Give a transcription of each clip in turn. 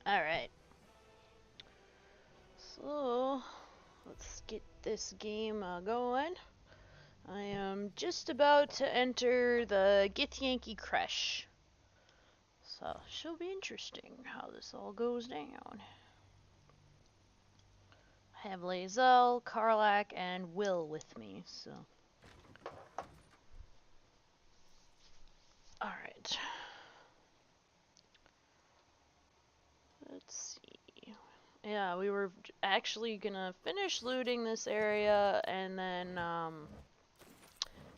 Alright. So, let's get this game going. I am just about to enter the Githyanki Creche. So, she'll be interesting how this all goes down. I have Lae'zel, Karlach, and Will with me, so. Alright. Let's see. Yeah, we were actually gonna finish looting this area and then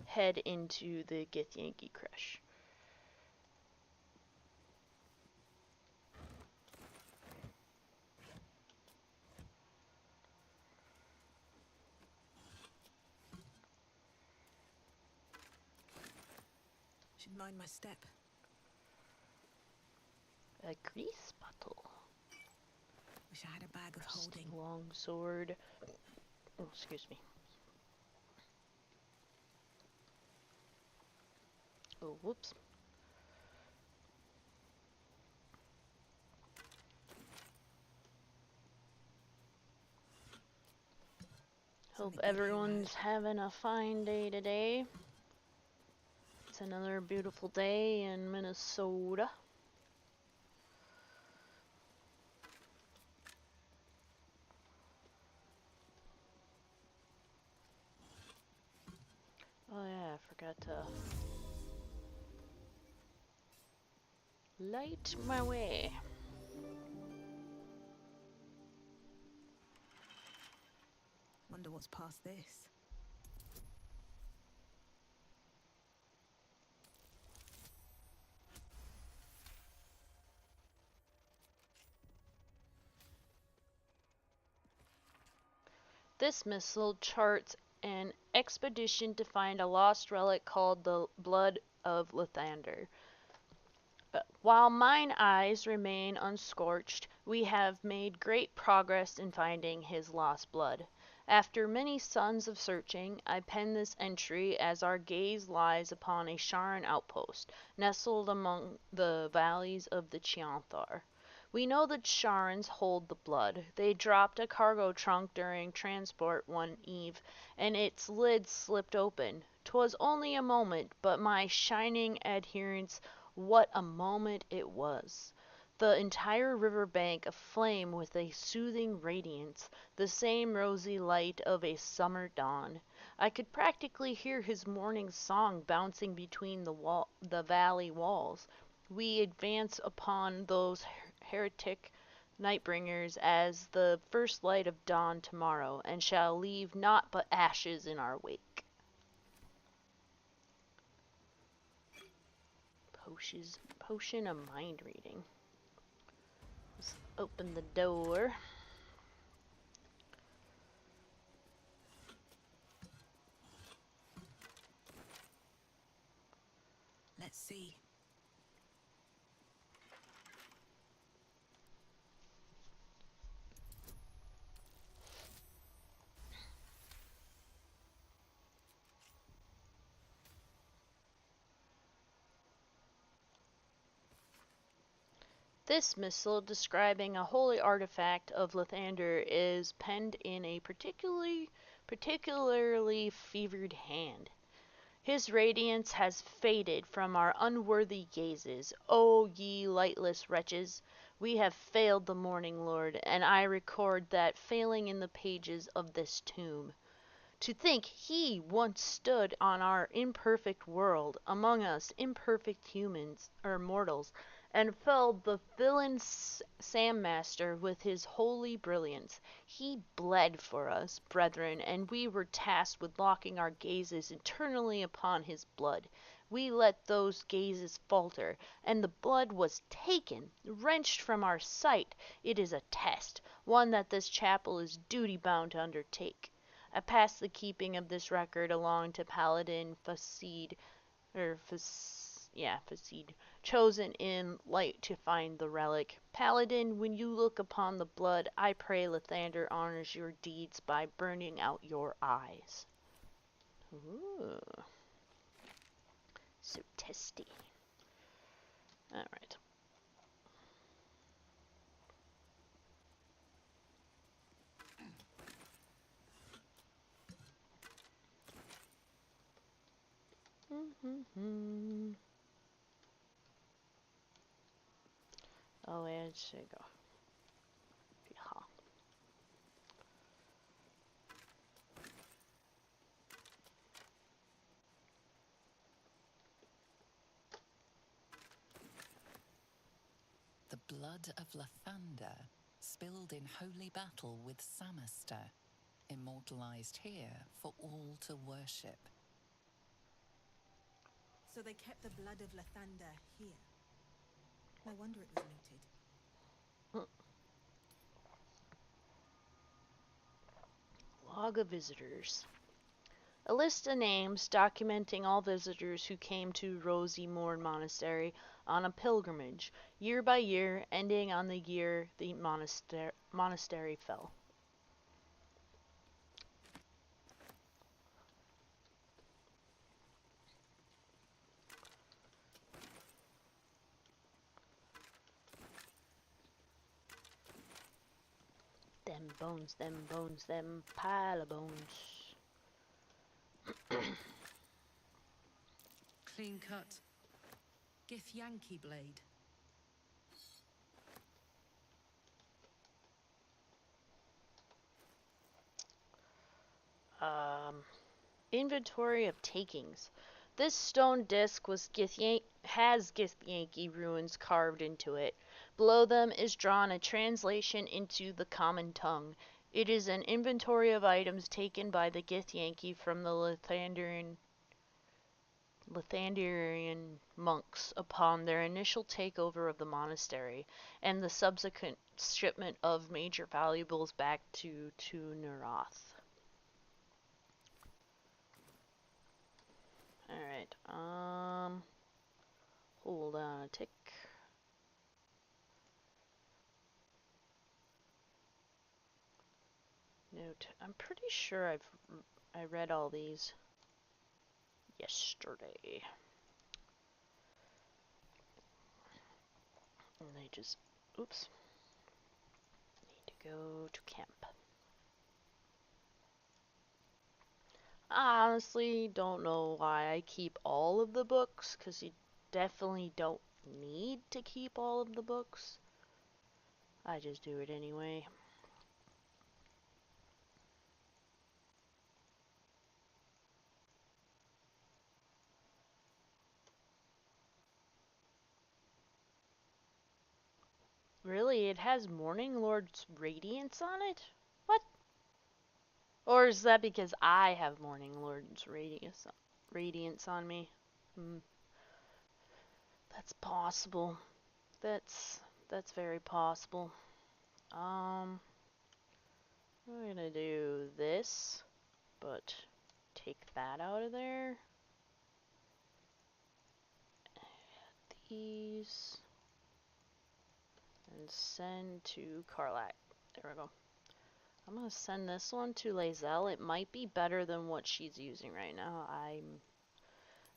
head into the Githyanki Creche. Should mind my step. A grease bottle. Wish I had a bag of holding. Long sword. Oh, excuse me. Oh, whoops. Hope everyone's having a fine day today. It's another beautiful day in Minnesota. Oh yeah, I forgot to light my way. Wonder what's past this. This missile charts an expedition to find a lost relic called the Blood of Lathander. While mine eyes remain unscorched, we have made great progress in finding his lost blood. After many suns of searching, I pen this entry as our gaze lies upon a Sharran outpost, nestled among the valleys of the Chianthar. We know that Sharrans hold the blood. They dropped a cargo trunk during transport one eve, and its lid slipped open. 'Twas only a moment, but my shining adherents, what a moment it was! The entire river bank aflame with a soothing radiance, the same rosy light of a summer dawn. I could practically hear his morning song bouncing between the valley walls. We advance upon those heretic nightbringers as the first light of dawn tomorrow, and shall leave naught but ashes in our wake. Potion of mind reading. Let's open the door. Let's see. This missal describing a holy artifact of Lathander is penned in a particularly fevered hand. His radiance has faded from our unworthy gazes. O ye lightless wretches, we have failed the Morning Lord, and I record that failing in the pages of this tomb. To think he once stood on our imperfect world, among us imperfect humans, or mortals, and filled the villain Sam Master with his holy brilliance. He bled for us, brethren, and we were tasked with locking our gazes eternally upon his blood. We let those gazes falter, and the blood was taken, wrenched from our sight. It is a test, one that this chapel is duty-bound to undertake. I pass the keeping of this record along to Paladin Facede, chosen in light to find the relic. Paladin, when you look upon the blood, I pray Lathander honors your deeds by burning out your eyes. Ooh. So testy. Alright. Oh, where should I go? Yeah. The blood of Lathander, spilled in holy battle with Samaster, immortalized here for all to worship. So they kept the blood of Lathander here. No wonder it was looted. Log of visitors. A list of names documenting all visitors who came to Rosy Morn Monastery on a pilgrimage, year by year, ending on the year the monastery fell. Them bones, them pile of bones. Clean cut. Githyanki blade. Inventory of takings. This stone disc has Githyanki runes carved into it. Below them is drawn a translation into the common tongue. It is an inventory of items taken by the Githyanki from the Lathanderian monks upon their initial takeover of the monastery, and the subsequent shipment of major valuables back to Neroth. Alright, hold on a tick. Note, I'm pretty sure I read all these yesterday. And they just, oops, need to go to camp. I honestly don't know why I keep all of the books, because you definitely don't need to keep all of the books. I just do it anyway. Really? It has Morning Lord's Radiance on it? What? Or is that because I have Morning Lord's Radiance on me? That's possible. That's very possible. We're gonna do this, but take that out of there. These and send to Karlak. There we go. I'm gonna send this one to Lae'zel. It might be better than what she's using right now. I'm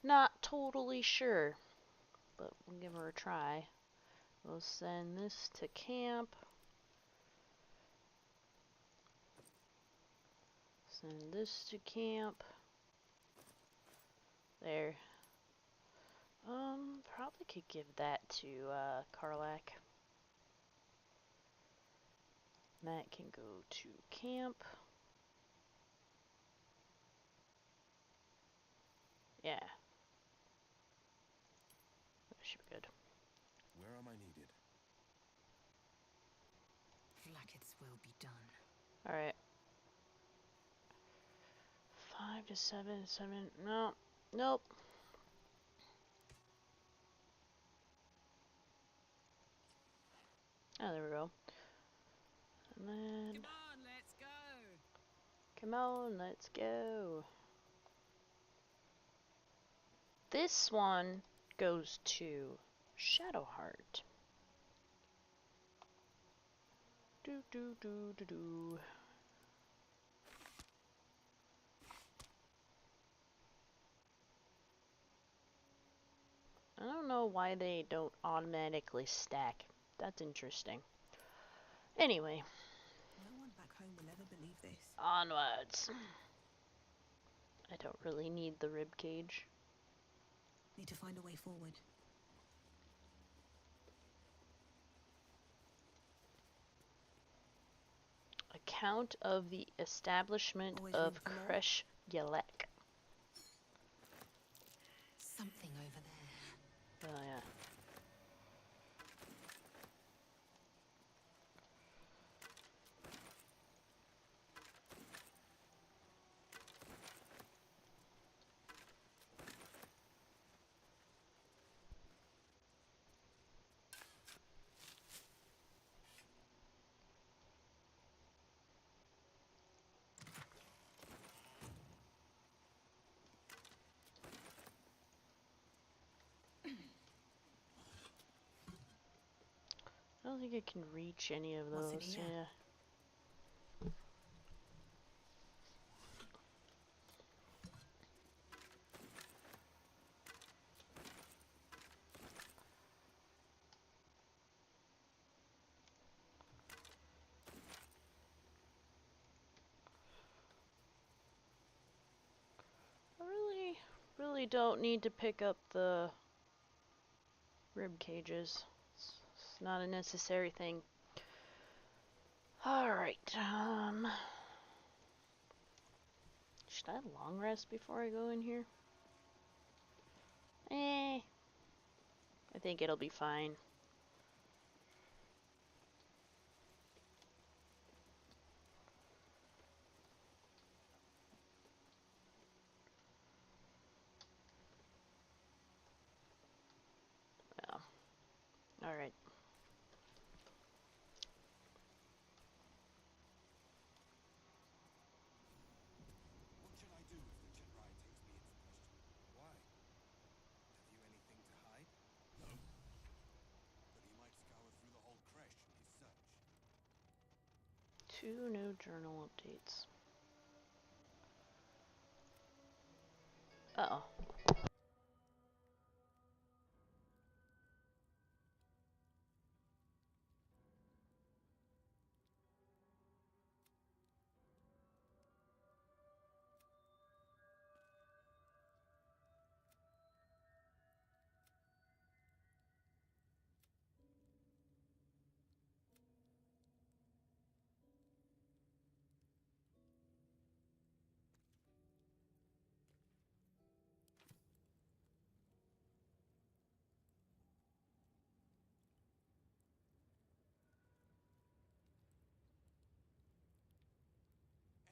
not totally sure, but we'll give her a try. We'll send this to camp. Send this to camp. There. Probably could give that to Karlak. Matt can go to camp. Yeah. That should be good. Where am I needed? Flackets will be done. Alright. 5 to 7, 7. No. Nope. Oh, there we go. And then. Come on, let's go. Come on, let's go. This one goes to Shadowheart. Do do do do do. I don't know why they don't automatically stack. That's interesting. Anyway. No one back home will ever believe this. Onwards. I don't really need the rib cage. Need to find a way forward. Account of the establishment Always room of for more? Creche. Something over there. Oh yeah. I don't think I can reach any of What's in those. here? Yeah. I really don't need to pick up the rib cages. It's not a necessary thing. Alright, should I long rest before I go in here? I think it'll be fine. Yeah. Alright. What shall I do if the Chedrai takes me in for questioning? Why? Have you anything to hide? No. But he might scour through the whole Creche in his search. 2 new journal updates. Uh-oh.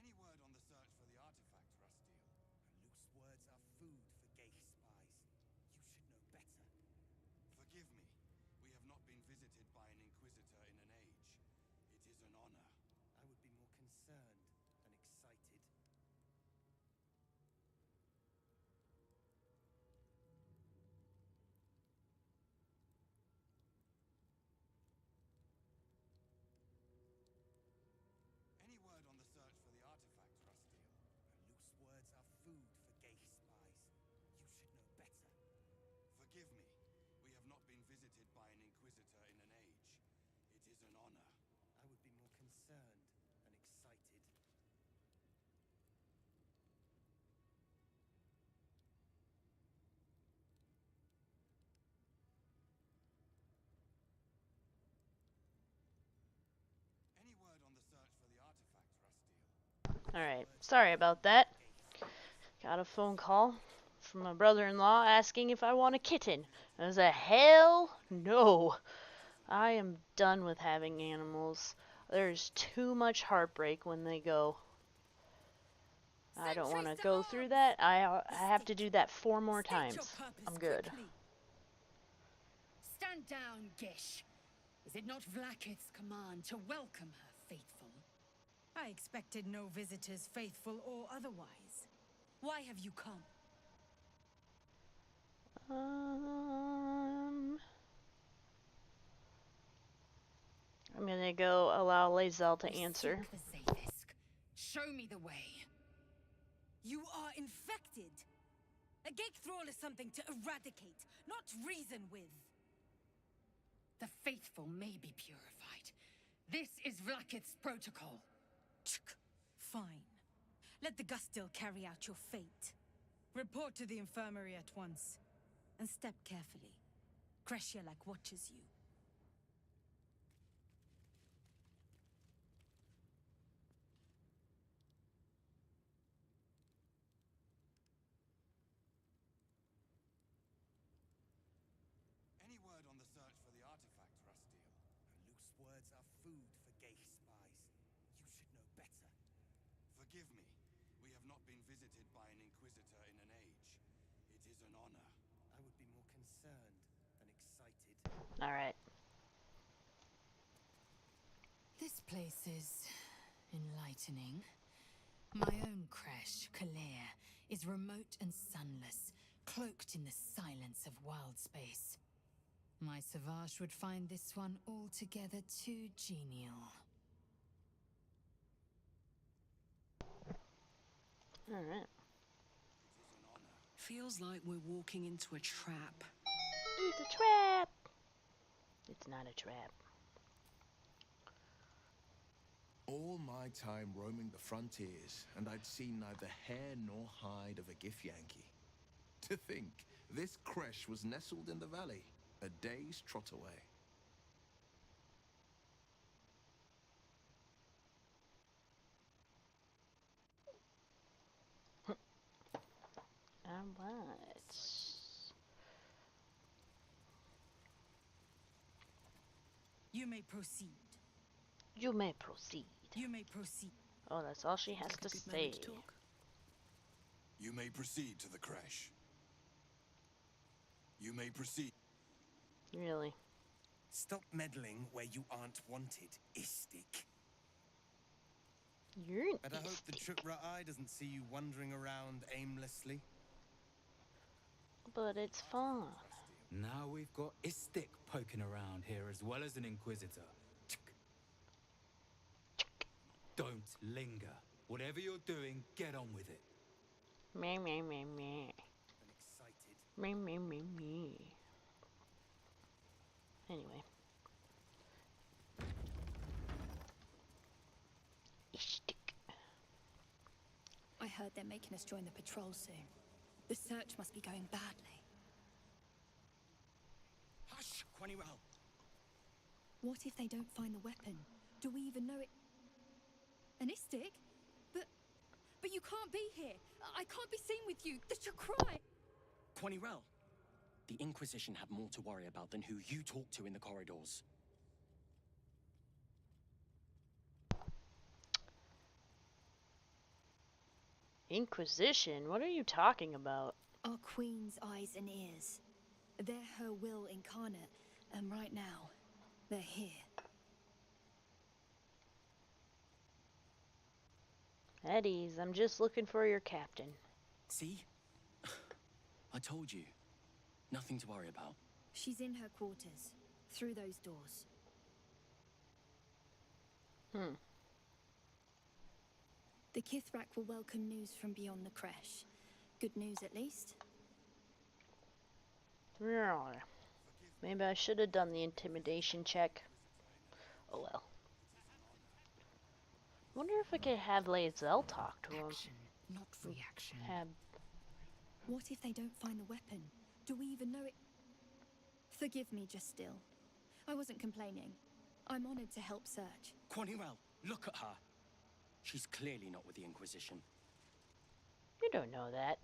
Any word on the search for the artifact, Rustil? Loose words are food for gay spies. You should know better. Forgive me. We have not been visited by an Inquisitor in an age. It is an honor. I would be more concerned than excited. Any word on the search for the artifact, Rustil? Loose words are food for gay spies. You should know better. Forgive me. We have not been visited by an Inquisitor in an age. It is an honor. I would be more concerned than excited. Any word on the search for the artifact, Rustil? Alright. Sorry about that. Got a phone call from my brother-in-law asking if I want a kitten. I was like, hell no. I am done with having animals. There's too much heartbreak when they go. I don't want to go through that. I have to do that 4 more times. I'm good. Stand down, Gish. Is it not Vlakith's command to welcome her faithful? I expected no visitors, faithful or otherwise. Why have you come? I'm gonna go allow Lae'zel to answer. Seek the Zavisk. Show me the way. You are infected. A gate thrall is something to eradicate, not reason with. The faithful may be purified. This is Vlakith's protocol. Fine. Let the Gustil carry out your fate. Report to the infirmary at once. and step carefully. Creche like watches you. Any word on the search for the artifact, Rastiel? Loose words are food for gay spies. You should know better. Forgive me. We have not been visited by an Inquisitor in an age. It is an honor. I would be more concerned than excited. Alright. This place is enlightening. My own creche, Calais, is remote and sunless, cloaked in the silence of wild space. My Savage would find this one altogether too genial. Alright. Feels like we're walking into a trap. It's a trap! It's not a trap. All my time roaming the frontiers, and I'd seen neither hair nor hide of a Githyanki. To think, this creche was nestled in the valley, a day's trot away. Alright. You may proceed. You may proceed. You may proceed. Oh, that's all she has Like a to good say. moment to talk. You may proceed to the creche. You may proceed. Really? Stop meddling where you aren't wanted, Istik. You're an And I hope the idiot. Chukra'ai doesn't see you wandering around aimlessly. But it's fun. Now we've got Istik poking around here as well as an Inquisitor. Don't linger. Whatever you're doing, get on with it. Meh, meh, meh, meh. And excited. Meh, meh, meh, meh. Anyway. Ishtik. I heard they're making us join the patrol soon. The search must be going badly. Hush, Quaniral. What if they don't find the weapon? Do we even know it? An Istik? But you can't be here. I can't be seen with you. The Chakrai. Quaniral, the Inquisition have more to worry about than who you talk to in the corridors. Inquisition? What are you talking about? Our queen's eyes and ears. They're her will incarnate. And right now, they're here. At ease. I'm just looking for your captain. See? I told you. Nothing to worry about. She's in her quarters. Through those doors. The Kithrak will welcome news from beyond the creche. Good news, at least. Really? Maybe I should have done the intimidation check. Oh well. Wonder if I could have Lae'zel talk to him. Action, not reaction. Have What if they don't find the weapon? Do we even know it? Forgive me, just still. I wasn't complaining. I'm honored to help search. Quaniral, look at her. She's clearly not with the Inquisition. You don't know that.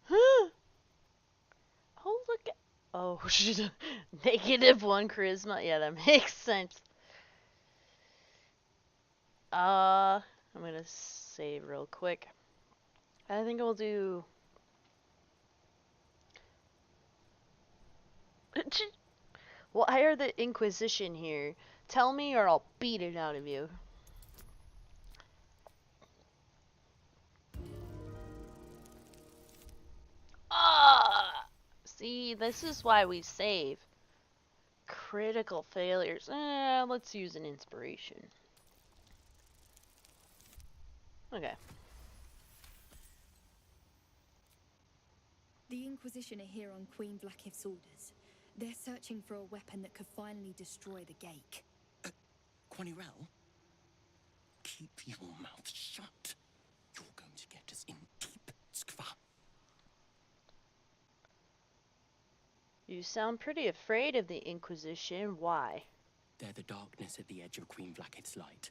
Huh? Oh, look at. Oh, she's a -1 charisma. Yeah, that makes sense. I'm gonna save real quick. I think I'll do. Why are the Inquisition here? Tell me or I'll beat it out of you. Ah! See, this is why we save. Critical failures. Let's use an inspiration. Okay. The Inquisition are here on Queen Vlakiv's orders. They're searching for a weapon that could finally destroy the Gate. Quaniral, keep your mouth shut. You're going to get us in deep, Skva. You sound pretty afraid of the Inquisition. Why? They're the darkness at the edge of Queen Vlaakith's light.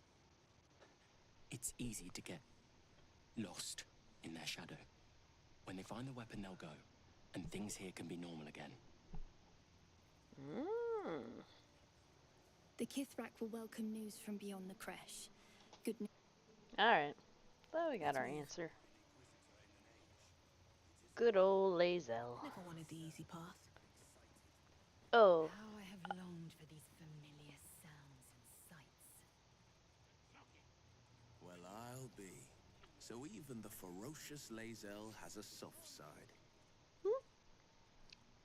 It's easy to get lost in their shadow. When they find the weapon, they'll go, and things here can be normal again. The Kithrak will welcome news from beyond the Creche. Good news. Alright. Well, we got our answer. Good old Lae'zel. Never wanted the easy path. Oh. How I have longed for these familiar sounds and sights. Well, I'll be. So even the ferocious Lae'zel has a soft side.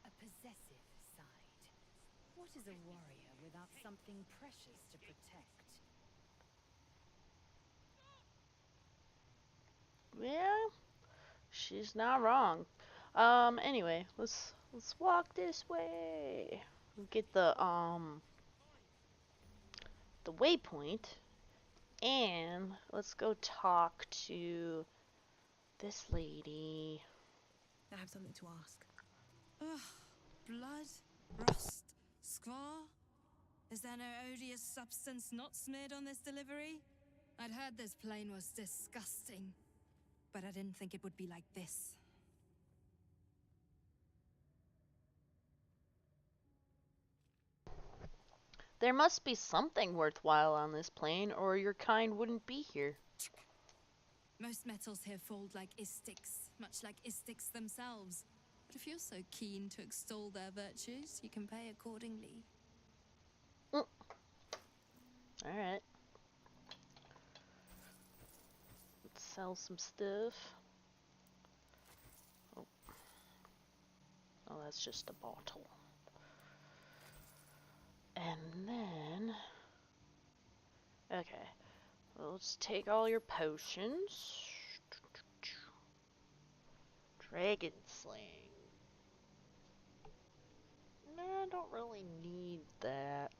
A possessive side. What is a warrior without something precious to protect? Yeah, she's not wrong. Anyway, let's walk this way. Get the waypoint, and let's go talk to this lady. I have something to ask. Ugh, blood, rust, scar. Is there no odious substance not smeared on this delivery? I'd heard this plane was disgusting, but I didn't think it would be like this. There must be something worthwhile on this plane, or your kind wouldn't be here. Most metals here fold like istics, much like istics themselves. But if you're so keen to extol their virtues, you can pay accordingly. Alright. Let's sell some stuff. Oh, that's just a bottle. And then... Okay. Well, let's take all your potions. Dragon Sling. Nah, I don't really need that.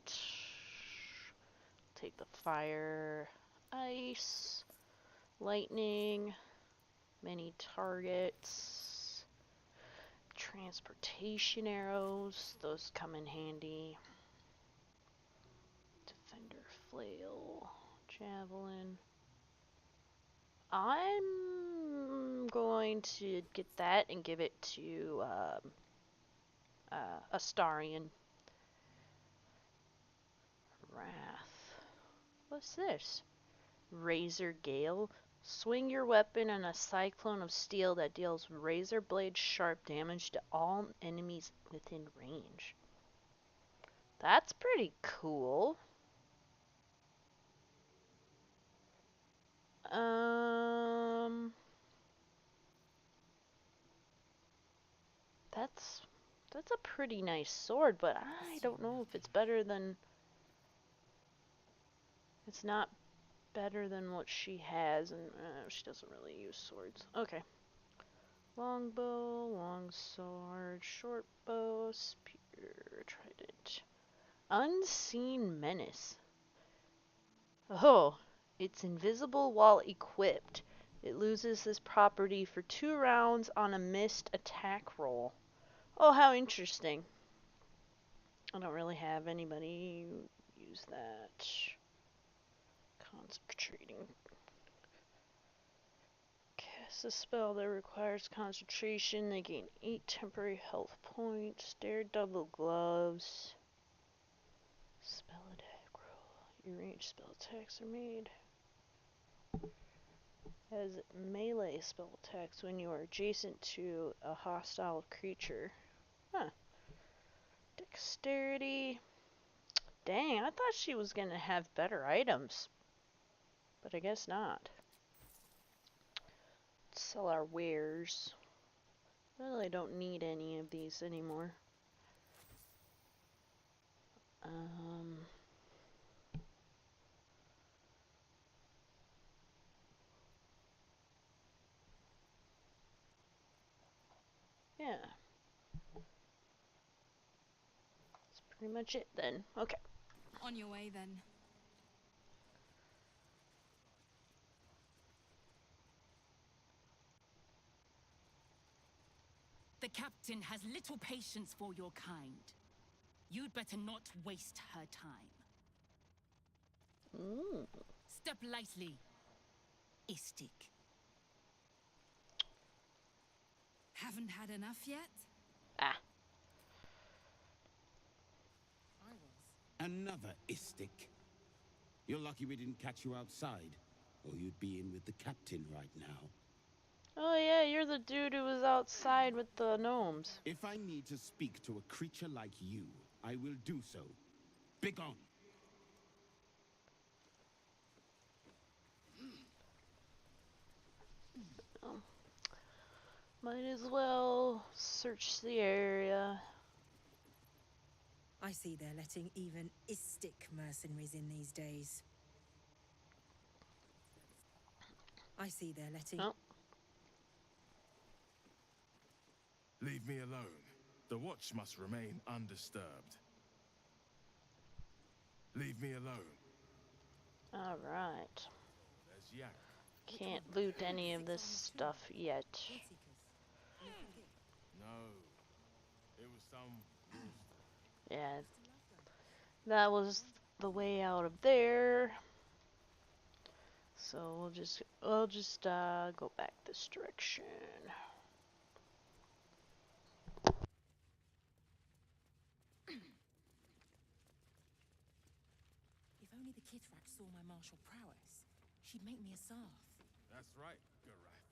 Take the fire, ice, lightning, many targets, transportation arrows. Those come in handy. Defender flail, javelin. I'm going to get that and give it to Astarion. Wrath. What's this? Razor Gale. Swing your weapon in a cyclone of steel that deals razor blade sharp damage to all enemies within range. That's pretty cool. That's a pretty nice sword, but I don't know if it's better than... It's not better than what she has, and she doesn't really use swords. Okay. Longbow, longsword, short bow, spear, trident. Unseen menace. Oh, it's invisible while equipped. It loses this property for 2 rounds on a missed attack roll. Oh, how interesting. I don't really have anybody use that. Concentrating. Cast a spell that requires concentration. They gain 8 temporary health points. Daredevil gloves. Spell attack roll. Your ranged spell attacks are made as melee spell attacks when you are adjacent to a hostile creature. Huh. Dexterity. Dang, I thought she was gonna have better items. But I guess not. Let's sell our wares. Really don't need any of these anymore. Yeah. That's pretty much it then. Okay. On your way, then. The captain has little patience for your kind. You'd better not waste her time. Ooh. Step lightly, Istik. Haven't had enough yet? Ah. Another Istik. You're lucky we didn't catch you outside, or you'd be in with the captain right now. Oh yeah, you're the dude who was outside with the gnomes. If I need to speak to a creature like you, I will do so. Begone! Oh. Might as well search the area. I see they're letting even Istik mercenaries in these days. I see they're letting... Oh. Leave me alone. The watch must remain undisturbed. Leave me alone. Alright. There's Yak. Can't loot any of this stuff yet. No. It was some... Yeah. That was the way out of there. So we'll just go back this direction. If only the Kithrak saw my martial prowess, she'd make me a Sarth. That's right, Garath.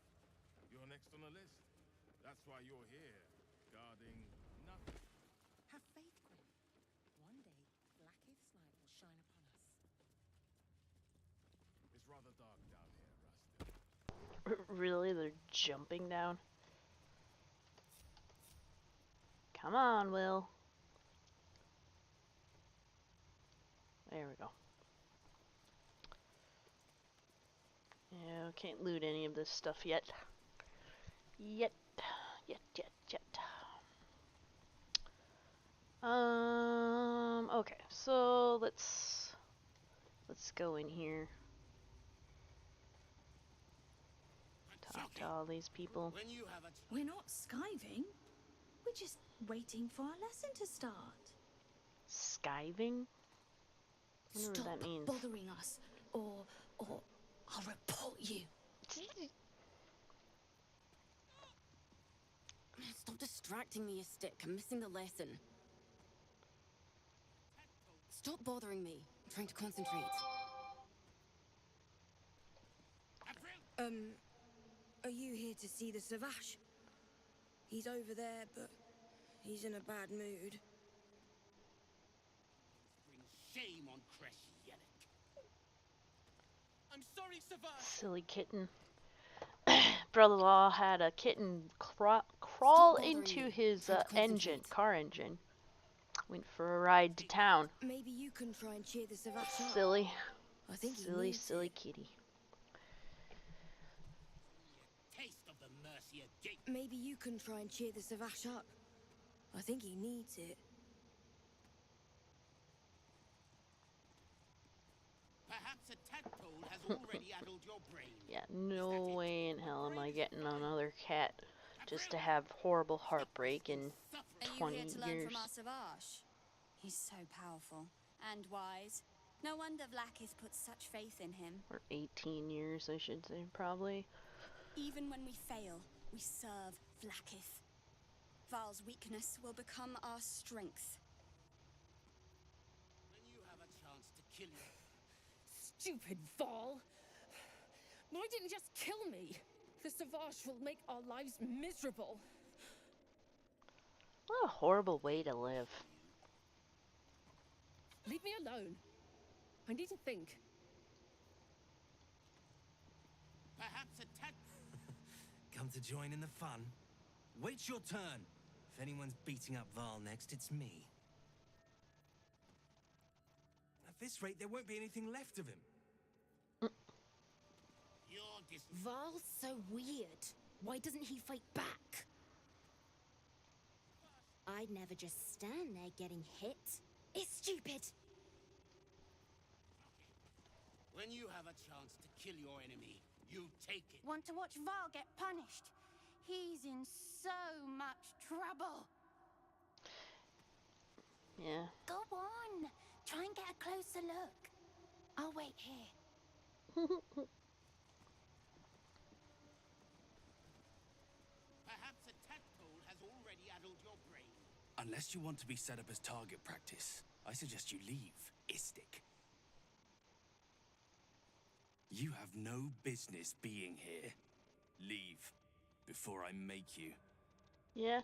You're next on the list. That's why you're here, guarding nothing. Have faith, Quinn. One day, Vlaakith's light will shine upon us. It's rather dark down here, Rustin. Really? They're jumping down? Come on, Will. There we go. Yeah, can't loot any of this stuff yet. Yet. Okay, so let's go in here. Talk to all these people. We're not skiving. We're just waiting for our lesson to start. Skiving? I wonder Stop what that means. bothering us, or I'll report you. Stop distracting me, Istik. I'm missing the lesson. Stop bothering me. I'm trying to concentrate. Are you here to see the Savash? He's over there, but he's in a bad mood. Bring shame on Creche, Yellick. I'm sorry, Savash. Silly kitten. Brother-in-law had a kitten crawl into his car engine. Went for a ride to town. Maybe you can try and cheer the Savash up. Silly. I think Silly kitty. Taste of the Mercia Gate. Maybe you can try and cheer the Savash up. I think he needs it. Perhaps a tadpole has already addled your brain. Yeah, no way in hell am I getting another cat just to have horrible heartbreak in 20 years. Are you here to learn from our Savash? He's so powerful and wise. No wonder Vlaakith put such faith in him. Or 18 years, I should say, probably. Even when we fail, we serve Vlaakith. Val's weakness will become our strength. When you have a chance to kill you. Stupid Val! Why didn't you just kill me? The Savash will make our lives miserable. What a horrible way to live. Leave me alone. I need to think. Perhaps a tadpole. Come to join in the fun? Wait your turn. If anyone's beating up Val next, it's me. At this rate, there won't be anything left of him. Val's so weird. Why doesn't he fight back? I'd never just stand there getting hit. It's stupid. When you have a chance to kill your enemy, you take it. Want to watch Val get punished? He's in so much trouble. Yeah. Go on. Try and get a closer look. I'll wait here. Perhaps a tadpole has already addled your brain. Unless you want to be set up as target practice, I suggest you leave, Istik. You have no business being here. Leave, before I make you. Yeah,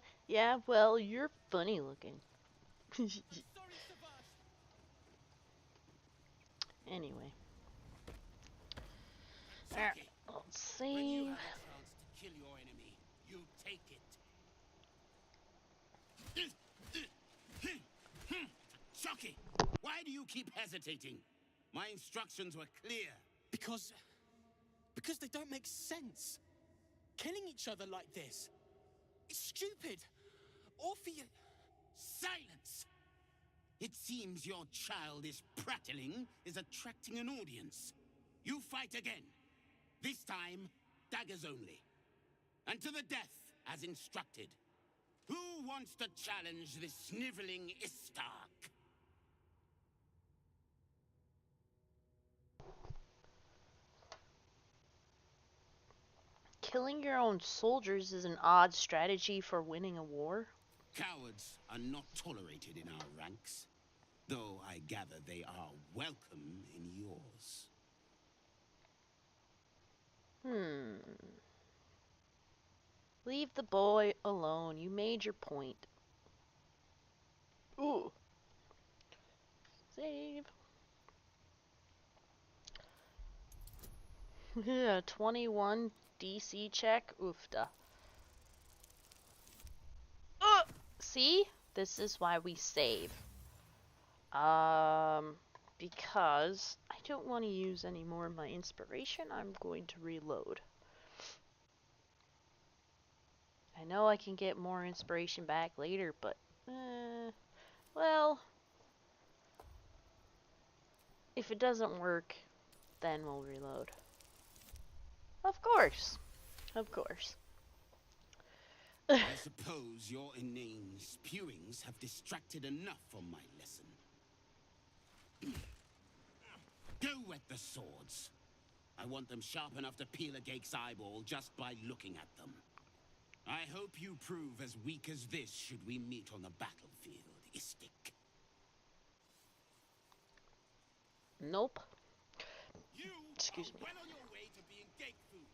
well, you're funny looking. Anyway. Chucky, Let's when you see. have a chance to kill your enemy, you take it. Chucky, why do you keep hesitating? My instructions were clear. Because they don't make sense. Killing each other like this. It's stupid. Or for you. Silence! It seems your childish prattling is attracting an audience. You fight again. This time, daggers only. And to the death, as instructed. Who wants to challenge this sniveling Istark? Killing your own soldiers is an odd strategy for winning a war. Cowards are not tolerated in our ranks. Though I gather they are welcome in yours. Leave the boy alone. You made your point. Ooh. Save. Yeah, 21 DC check. Oofda. See? This is why we save. Because I don't want to use any more of my inspiration, I'm going to reload. I know I can get more inspiration back later, but, well, if it doesn't work, then we'll reload. Of course. Of course. I suppose your inane spewings have distracted enough from my lesson. Go wet the swords. I want them sharp enough to peel a Gake's eyeball just by looking at them. I hope you prove as weak as this should we meet on the battlefield, Istik. Nope. You Excuse me. well on your way to being Gake food.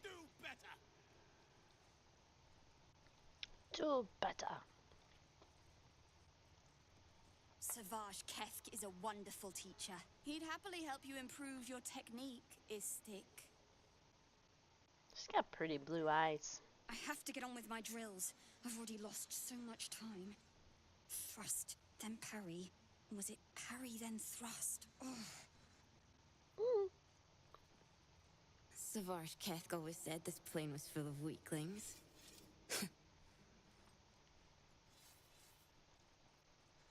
Do better. Do better. Savage Kethk is a wonderful teacher. He'd happily help you improve your technique, Istik. She's got pretty blue eyes. I have to get on with my drills. I've already lost so much time. Thrust, then parry. Was it parry, then thrust? Savage Kethk always said this plane was full of weaklings.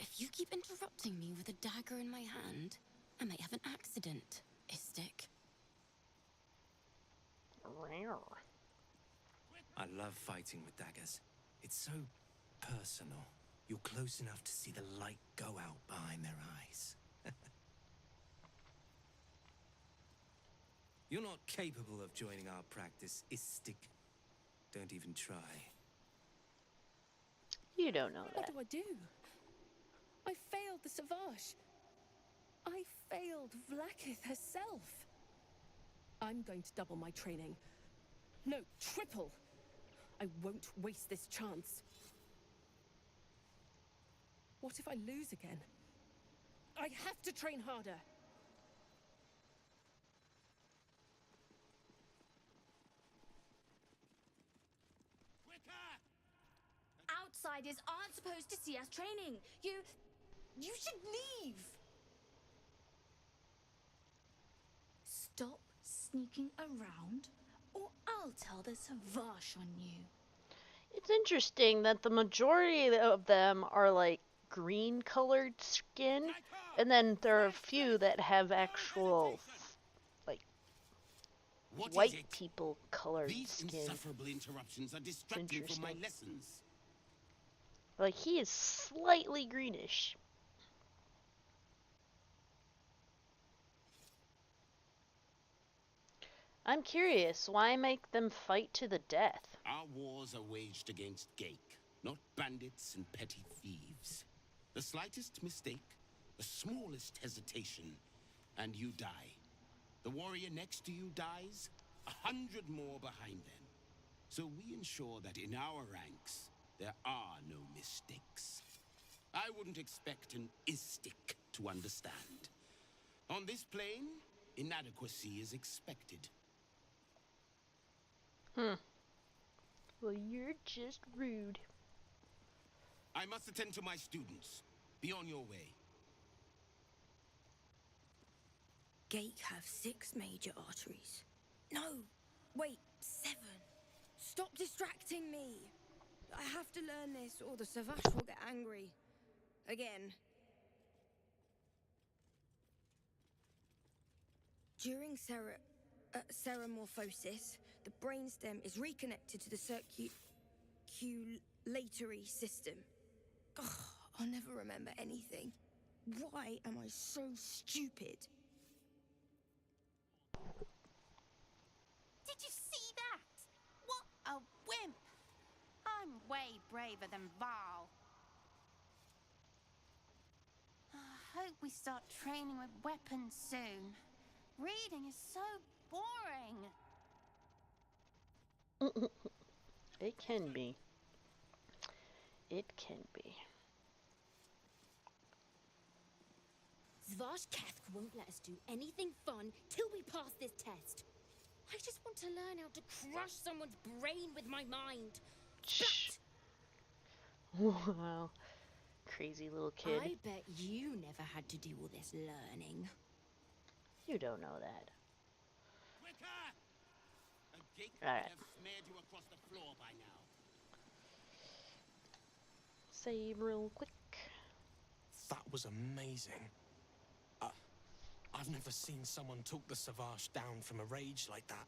If you keep interrupting me with a dagger in my hand, I might have an accident, Istik. Rare. I love fighting with daggers. It's so personal. You're close enough to see the light go out behind their eyes. You're not capable of joining our practice, Istik. Don't even try. You don't know What that. do I do? I failed the Savage. I failed Vlaakith herself. I'm going to double my training. No, triple. I won't waste this chance. What if I lose again? I have to train harder. Outsiders aren't supposed to see us training. You should leave. Stop sneaking around, or I'll tell the Savage on you. It's interesting that the majority of them are like green colored skin, and then there are a few that have actual, like, What is white it? people colored These skin. insufferable interruptions are distracting from my interesting. lessons. Like, he is slightly greenish. I'm curious, why make them fight to the death? Our wars are waged against Gake, not bandits and petty thieves. The slightest mistake, the smallest hesitation, and you die. The warrior next to you dies, 100 more behind them. So we ensure that in our ranks, there are no mistakes. I wouldn't expect an istic to understand. On this plane, inadequacy is expected. Well, you're just rude. I must attend to my students. Be on your way. Gate have 6 major arteries. No, wait, 7. Stop distracting me. I have to learn this or the Savage will get angry. Again. During ceremorphosis, the brainstem is reconnected to the circulatory system. Ugh, I'll never remember anything. Why am I so stupid? Did you see that? What a wimp! I'm way braver than Val. I hope we start training with weapons soon. Reading is so boring. It can be. It can be. Zvashkath won't let us do anything fun till we pass this test. I just want to learn how to crush someone's brain with my mind. Splat! Wow. Crazy little kid. I bet you never had to do all this learning. You don't know that. Quicker! A Gate All right. would have smeared you across the floor by now. Save real quick. That was amazing. I've never seen someone talk the Savage down from a rage like that.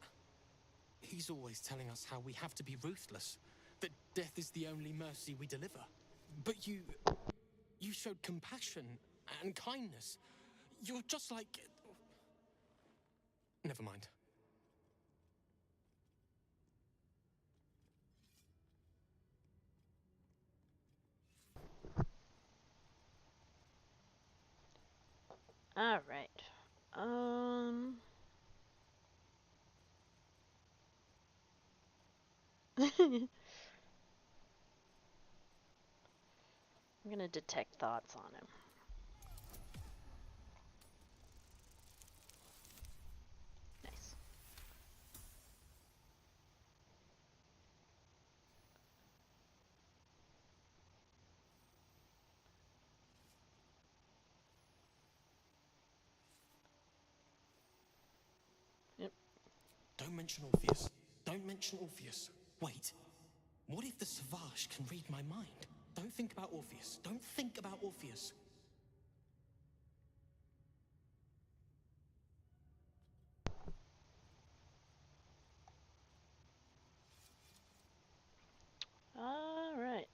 He's always telling us how we have to be ruthless, that death is the only mercy we deliver. But you showed compassion and kindness. You're just like... Never mind. All right. I'm gonna detect thoughts on him. Nice. Yep. Don't mention Orpheus. Don't mention Orpheus. Wait. What if the Savage can read my mind? Don't think about Orpheus. Don't think about Orpheus. All right.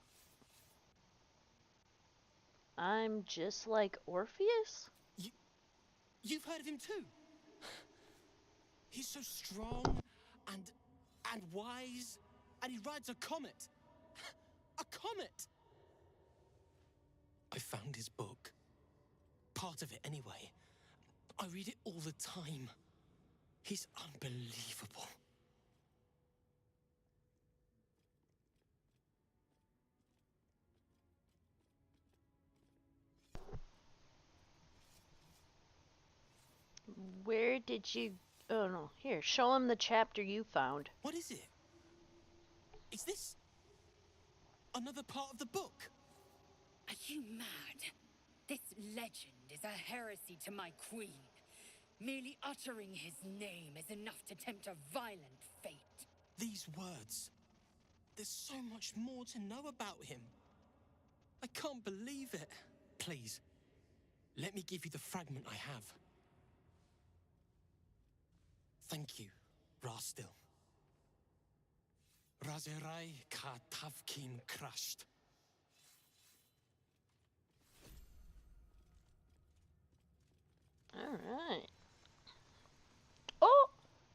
I'm just like Orpheus? You've heard of him too? He's so strong and wise, and he rides a comet. A comet! I found his book. Part of it anyway. I read it all the time. He's unbelievable. Where did you... Oh no, here, show him the chapter you found. What is it? Is this another part of the book? Are you mad? This legend is a heresy to my queen. Merely uttering his name is enough to tempt a violent fate. These words. There's so much more to know about him. I can't believe it. Please, let me give you the fragment I have. Thank you Rastil. Razerai ka tavkin crushed. Alright. Oh!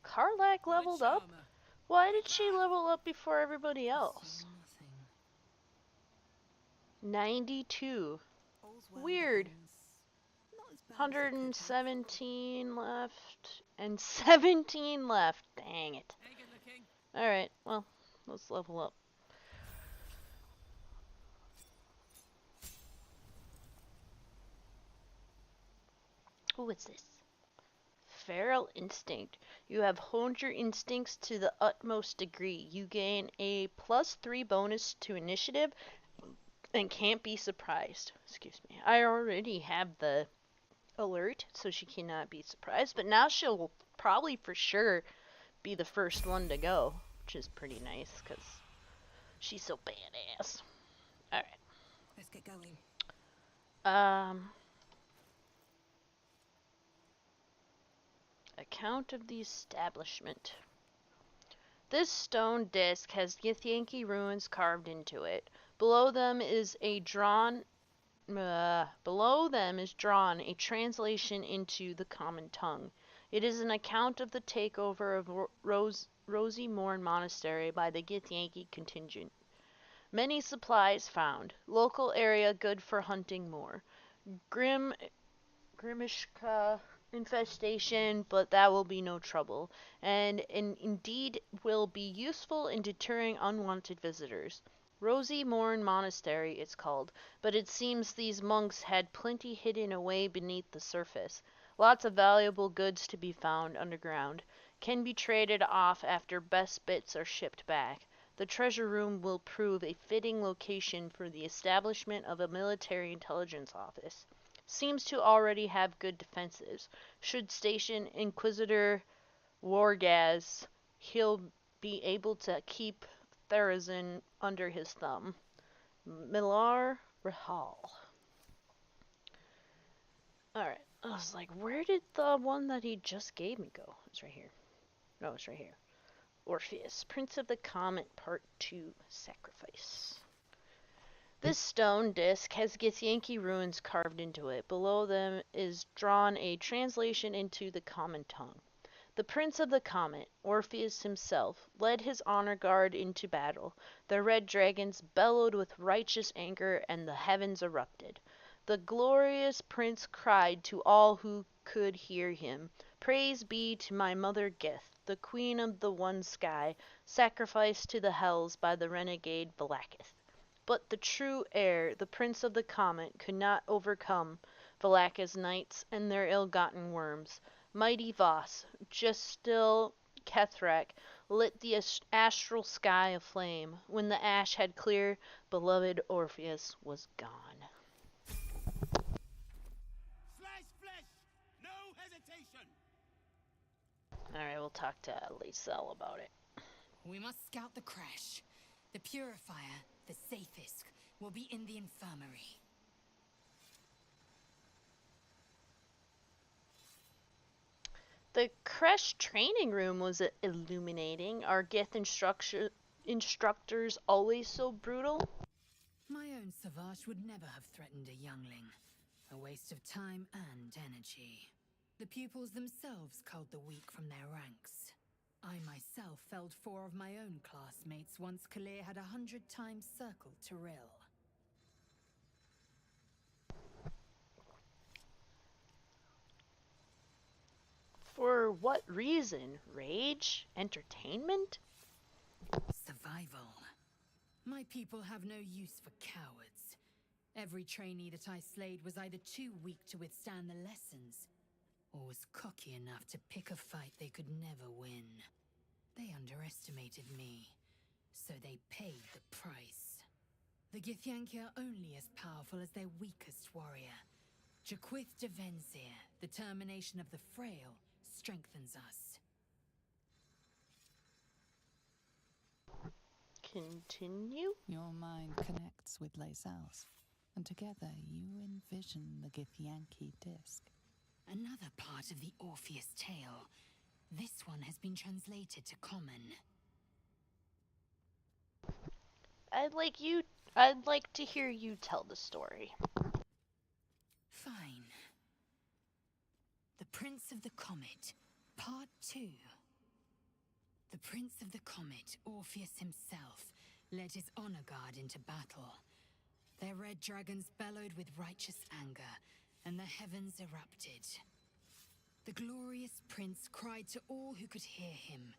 Karlak leveled up? Why did she level up before everybody else? 92. Weird. 117 left. And 17 left. Dang it. Alright, well, let's level up. What's this? Feral instinct. You have honed your instincts to the utmost degree. You gain a +3 bonus to initiative and can't be surprised. Excuse me. I already have the alert, so she cannot be surprised, but now she'll probably for sure be the first one to go, which is pretty nice because she's so badass. Alright. Let's get going. Account of the establishment. This stone disc has Githyanki ruins carved into it. Below them is drawn a translation into the common tongue. It is an account of the takeover of Rosy Morn Monastery by the Githyanki contingent. Many supplies found. Local area good for hunting more. Grimishka infestation, but that will be no trouble, and indeed will be useful in deterring unwanted visitors. Rosy Morn Monastery it's called, but it seems these monks had plenty hidden away beneath the surface. Lots of valuable goods to be found underground. Can be traded off after best bits are shipped back. The treasure room will prove a fitting location for the establishment of a military intelligence office. Seems to already have good defenses. Should station Inquisitor Wargaz, he'll be able to keep Therazin under his thumb. Milar Rahal. Alright, I was like, where did the one that he just gave me go? It's right here. No, it's right here. Orpheus, Prince of the Comet, Part 2, Sacrifice. This stone disc has Githyanki ruins carved into it. Below them is drawn a translation into the common tongue. The Prince of the Comet, Orpheus himself, led his honor guard into battle. The red dragons bellowed with righteous anger, and the heavens erupted. The glorious prince cried to all who could hear him, "Praise be to my mother Gith, the queen of the one sky, sacrificed to the hells by the renegade Valakith." But the true heir, the Prince of the Comet, could not overcome Valakith's knights and their ill-gotten worms. Mighty Voss, just still Kethrak, lit the astral sky aflame. When the ash had cleared, beloved Orpheus was gone. Slice flesh! No hesitation! Alright, we'll talk to Lysel about it. We must scout the Creche. The purifier, the safest, will be in the infirmary. The Creche training room was illuminating. Are Gith instructors always so brutal? My own Savage would never have threatened a youngling. A waste of time and energy. The pupils themselves culled the weak from their ranks. I myself felled 4 of my own classmates once Kalir had 100 times circled Tyrell. For what reason? Rage? Entertainment? Survival. My people have no use for cowards. Every trainee that I slayed was either too weak to withstand the lessons, or was cocky enough to pick a fight they could never win. They underestimated me, so they paid the price. The Githyanki are only as powerful as their weakest warrior. Jaquith de Venzir, the termination of the frail, strengthens us. Continue? Your mind connects with Lysel's, and together you envision the Githyanki disc. Another part of the Orpheus tale. This one has been translated to common. I'd like to hear you tell the story. Fine. The Prince of the Comet, Part 2. The Prince of the Comet, Orpheus himself, led his honor guard into battle. Their red dragons bellowed with righteous anger, and the heavens erupted. The glorious prince cried to all who could hear him,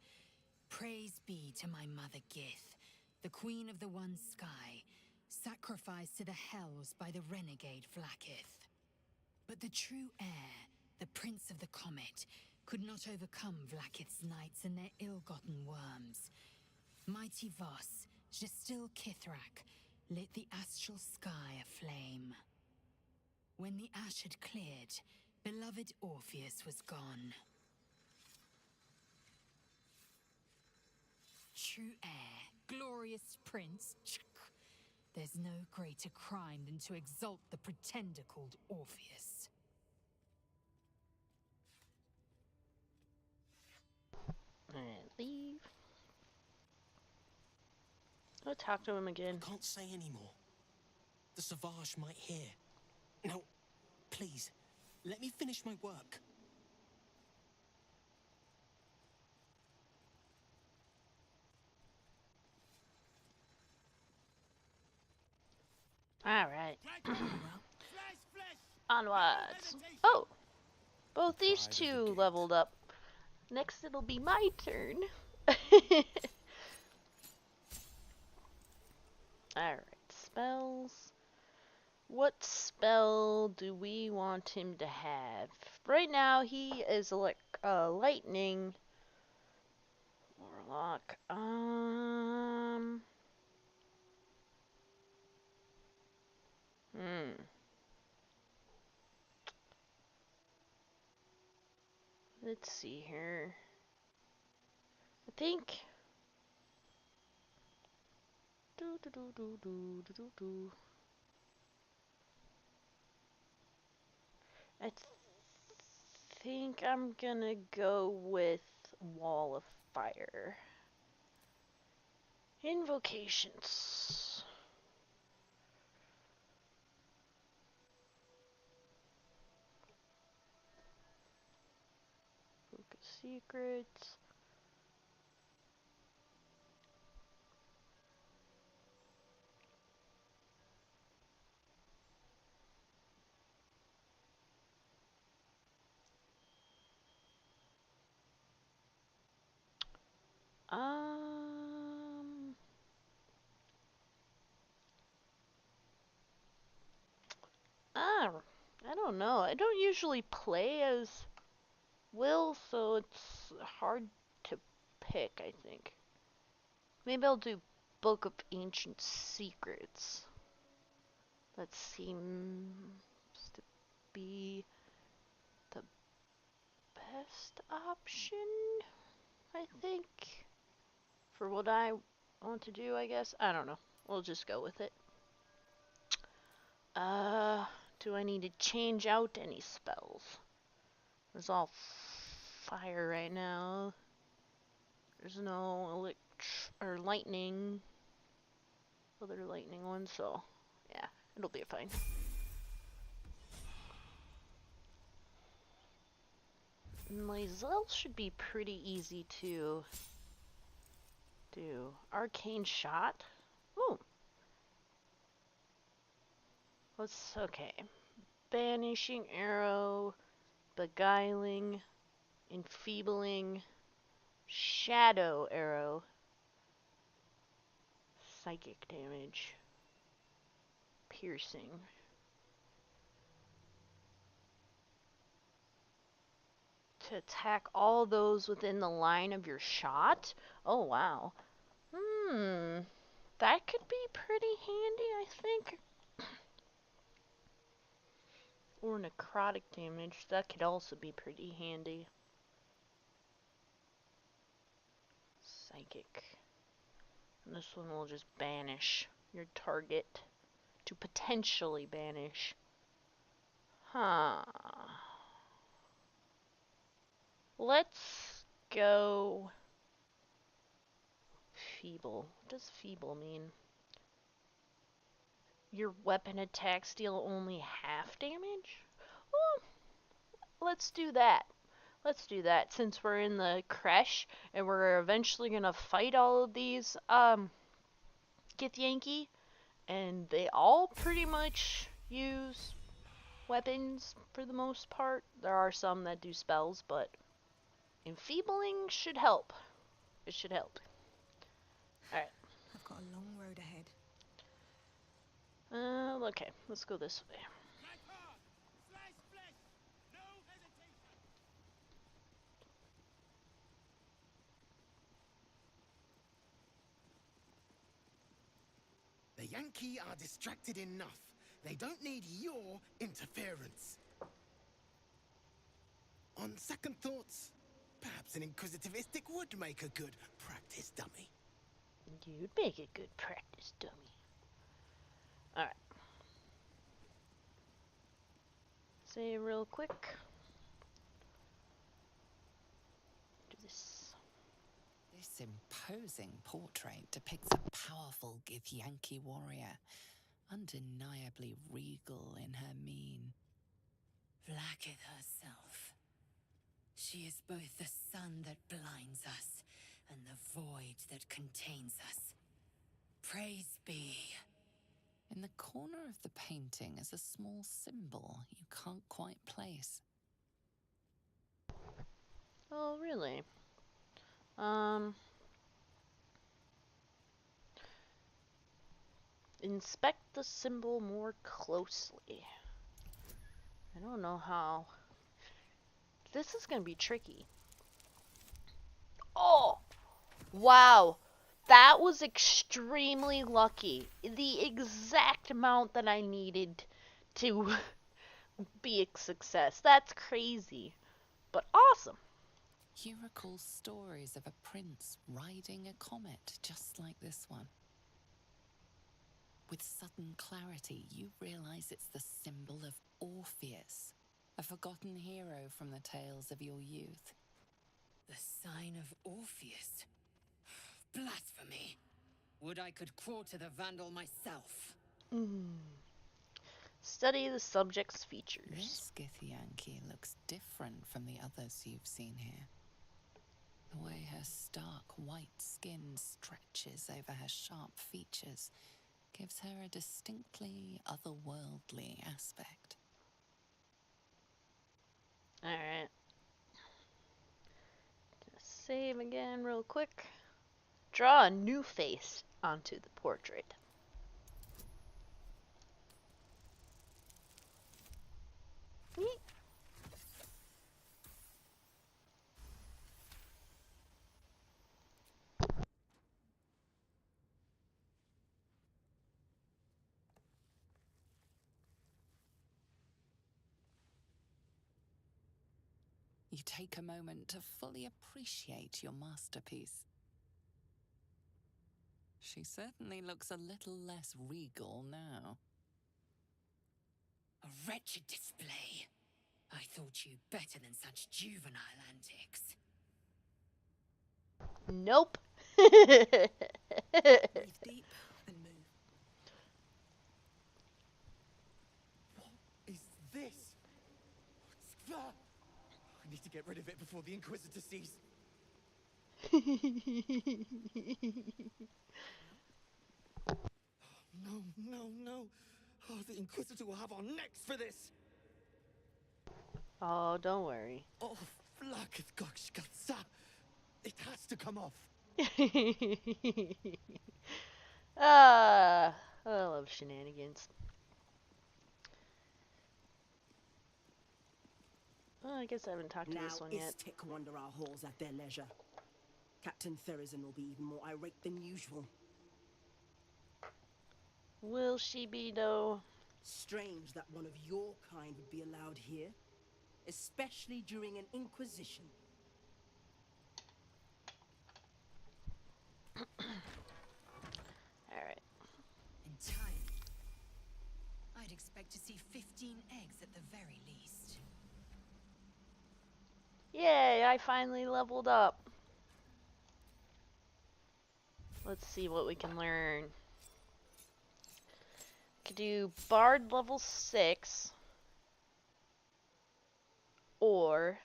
"Praise be to my mother Gith, the queen of the one sky, sacrificed to the hells by the renegade Vlakith." But the true heir, the Prince of the Comet, could not overcome Vlakith's knights and their ill-gotten worms. Mighty Voss, Gestil Kithrak, lit the astral sky aflame. When the ash had cleared, beloved Orpheus was gone. True heir, glorious prince, there's no greater crime than to exalt the pretender called Orpheus. And leave. I'll talk to him again. I can't say anymore. The Savage might hear. Now, please, let me finish my work. Alright. Onwards. Oh! Both these two leveled up. Next it'll be my turn. Alright, spells. What spell do we want him to have? Right now he is like lightning warlock. Let's see here. I think I think I'm gonna go with Wall of Fire. Invocations. Book of Secrets. I don't know. I don't usually play as Will, so it's hard to pick, I think. Maybe I'll do Book of Ancient Secrets. That seems to be the best option, I think. For what I want to do, I guess. I don't know. We'll just go with it. Do I need to change out any spells? There's all fire right now. There's no lightning. Other lightning ones, so yeah, it'll be fine. Myzel should be pretty easy to do. Arcane Shot. Ooh. Let's, okay. Banishing Arrow, Beguiling, Enfeebling, Shadow Arrow, Psychic Damage, Piercing. To attack all those within the line of your shot? Oh, wow. That could be pretty handy, I think. Or necrotic damage. That could also be pretty handy. Psychic. And this one will just banish your target. To potentially banish. Huh. Let's go feeble. What does feeble mean? Your weapon attacks deal only half damage? Well, let's do that. Let's do that since we're in the Creche and we're eventually gonna fight all of these Githyanki, and they all pretty much use weapons for the most part. There are some that do spells, but enfeebling should help. It should help. Alright. I've got a long road ahead. Okay, let's go this way. The Yankee are distracted enough. They don't need your interference. On second thoughts, perhaps an inquisitive istic would make a good practice dummy. You'd make a good practice dummy. Alright. Say real quick. Do this. This imposing portrait depicts a powerful Githyanki warrior, undeniably regal in her mien. Vlaakith herself. She is both the sun that blinds us and the void that contains us. Praise be. In the corner of the painting is a small symbol you can't quite place. Oh, really? Inspect the symbol more closely. I don't know how. This is gonna be tricky. Oh! Wow! That was extremely lucky. The exact amount that I needed to be a success. That's crazy. But awesome. You recall stories of a prince riding a comet just like this one. With sudden clarity, you realize it's the symbol of Orpheus, a forgotten hero from the tales of your youth. The sign of Orpheus? Blasphemy! Would I could crawl to the Vandal myself. Study the subject's features. This Githyanki looks different from the others you've seen here. The way her stark white skin stretches over her sharp features gives her a distinctly otherworldly aspect. Alright. Just save again real quick. Draw a new face onto the portrait. Yeet. You take a moment to fully appreciate your masterpiece. She certainly looks a little less regal now. A wretched display. I thought you better than such juvenile antics. Nope. Breathe deep and move. What is this? What's that? I need to get rid of it before the Inquisitor sees. No, no, no. Oh, the Inquisitor will have our necks for this. Oh, don't worry. Oh, Vlaakith Gokshkatsa. It has to come off. I love shenanigans. Well, I guess I haven't talked to this one yet. Istik wander our halls at their leisure. Captain Therizin will be even more irate than usual. Will she be, though? Strange that one of your kind would be allowed here, especially during an inquisition. Alright. In time, I'd expect to see 15 eggs at the very least. Yay, I finally leveled up. Let's see what we can learn. Could do Bard level 6 or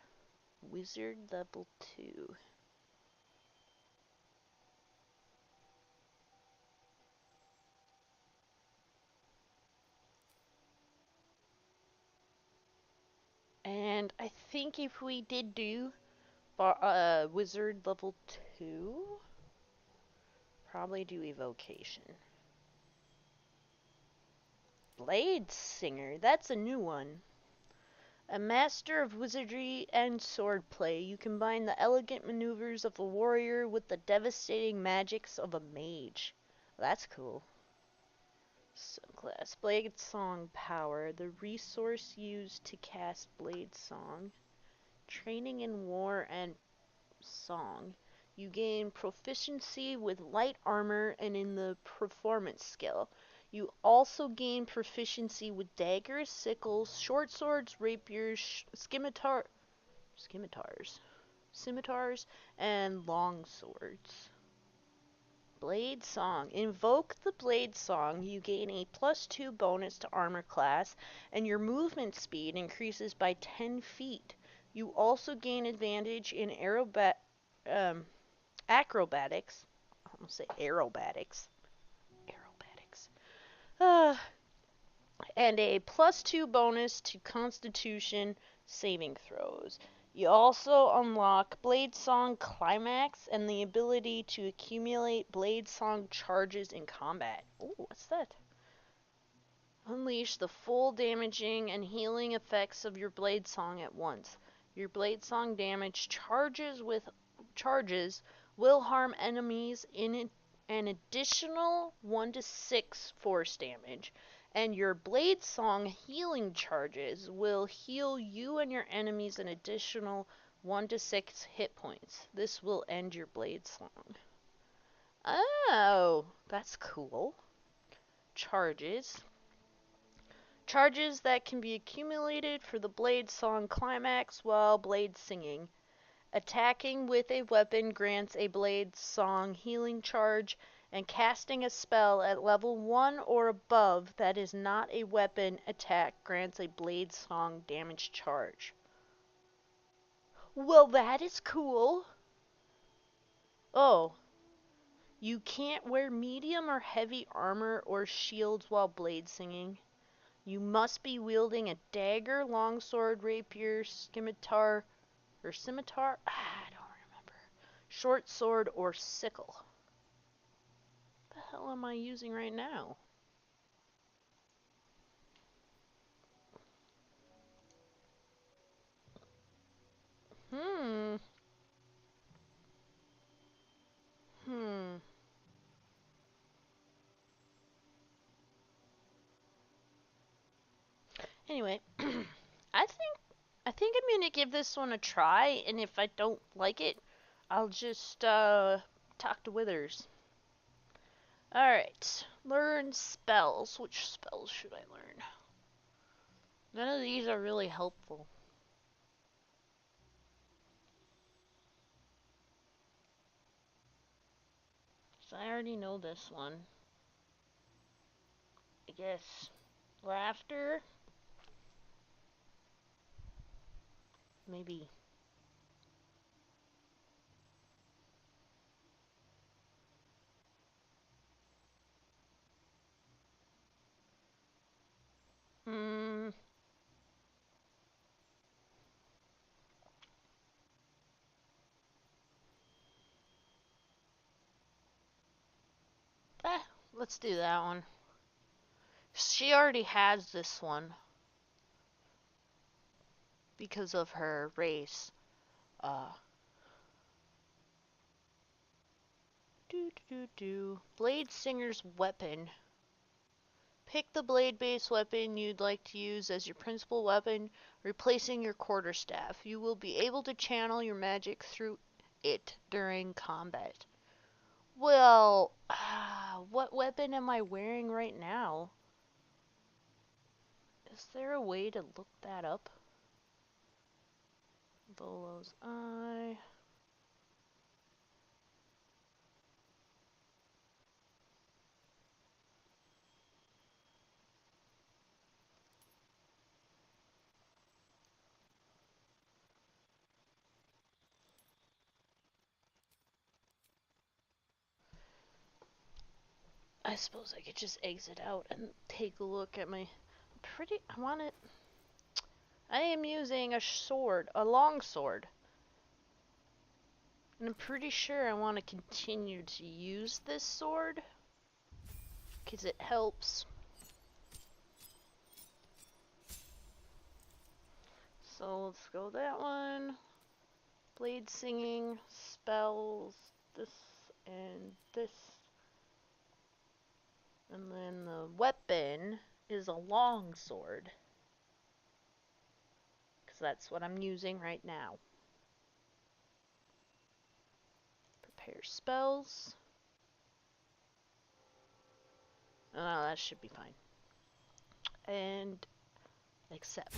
Wizard level 2. And I think if we did do Wizard level 2, probably do Evocation. Blade Singer, that's a new one. A master of wizardry and swordplay, you combine the elegant maneuvers of a warrior with the devastating magics of a mage. That's cool. Subclass Blade Song Power, the resource used to cast Blade Song. Training in war and song. You gain proficiency with light armor and in the performance skill. You also gain proficiency with daggers, sickles, short swords, rapiers, scimitars, and long swords. Blade Song. Invoke the Blade Song. You gain a +2 bonus to armor class, and your movement speed increases by 10 feet. You also gain advantage in acrobatics. I almost say aerobatics. Uh, and a +2 bonus to Constitution saving throws. You also unlock Blade Song Climax and the ability to accumulate Blade Song charges in combat. Ooh, what's that? Unleash the full damaging and healing effects of your Blade Song at once. Your Blade Song damage charges will harm enemies in an additional 1 to 6 force damage, and your Blade Song healing charges will heal you and your enemies an additional 1 to 6 hit points. This will end your Blade Song. Oh, that's cool. Charges that can be accumulated for the Blade Song climax while blade singing. Attacking with a weapon grants a Blade Song healing charge, and casting a spell at level 1 or above that is not a weapon attack grants a Blade Song damage charge. Well, that is cool. Oh. You can't wear medium or heavy armor or shields while blade singing. You must be wielding a dagger, longsword, rapier, scimitar, I don't remember. Short sword or sickle. What the hell am I using right now? Hmm. Anyway, I think I'm gonna give this one a try, and if I don't like it, I'll just talk to Withers. Alright, learn spells. Which spells should I learn? None of these are really helpful. So I already know this one. I guess laughter? Maybe. Hmm. Let's do that one. She already has this one because of her race. Blade Singer's weapon. Pick the blade-based weapon you'd like to use as your principal weapon, replacing your quarterstaff. You will be able to channel your magic through it during combat. Well, what weapon am I wearing right now? Is there a way to look that up? Volo's Eye. suppose I could just exit out and take a look at my I want it. I am using a sword, a long sword. And I'm pretty sure I want to continue to use this sword because it helps. So let's go that one. Blade singing, spells, this and this. And then the weapon is a long sword. Because that's what I'm using right now. Prepare spells. Oh, that should be fine. And accept.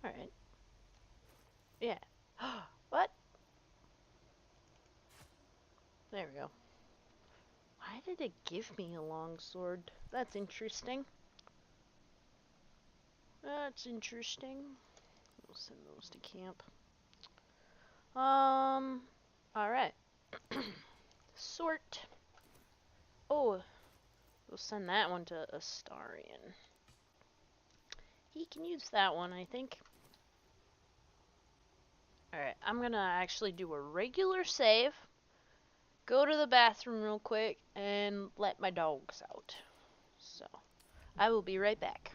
Alright. Yeah. What? There we go. Why did it give me a long sword? That's interesting. That's interesting. We'll send those to camp. Alright. Sort. Oh, we'll send that one to Astarion. He can use that one, I think. Alright, I'm gonna actually do a regular save. Go to the bathroom real quick and let my dogs out. So, I will be right back.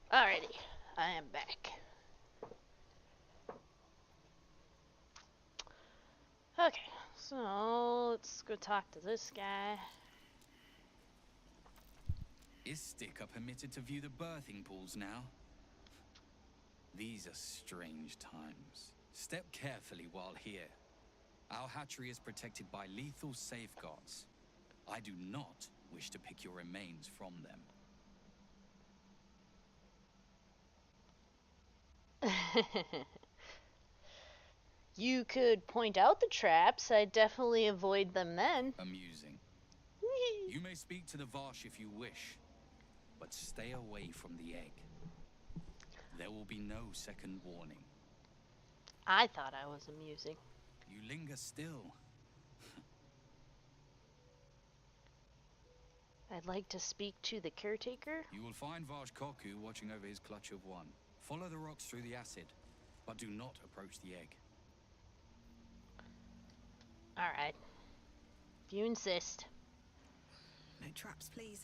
Alrighty, I am back. Okay, so let's go talk to this guy. Istik are permitted to view the birthing pools now. These are strange times. Step carefully while here. Our hatchery is protected by lethal safeguards. I do not wish to pick your remains from them. You could point out the traps. I'd definitely avoid them then. Amusing. You may speak to the Varsh if you wish, but stay away from the egg. There will be no second warning. I thought I was amusing. You linger still. I'd like to speak to the caretaker. You will find Varsh Koku watching over his clutch of one. Follow the rocks through the acid, but do not approach the egg. Alright. If you insist. No traps, please.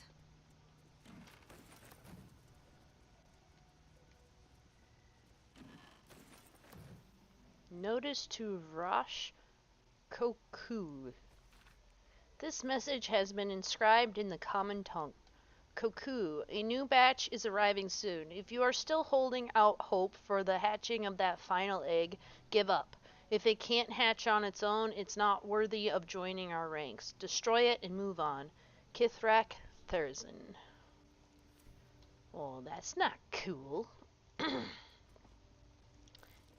Notice to Rosh Koku. This message has been inscribed in the common tongue. Koku, a new batch is arriving soon. If you are still holding out hope for the hatching of that final egg, give up. If it can't hatch on its own, it's not worthy of joining our ranks. Destroy it and move on. Kithrak Thurzin. Well, that's not cool.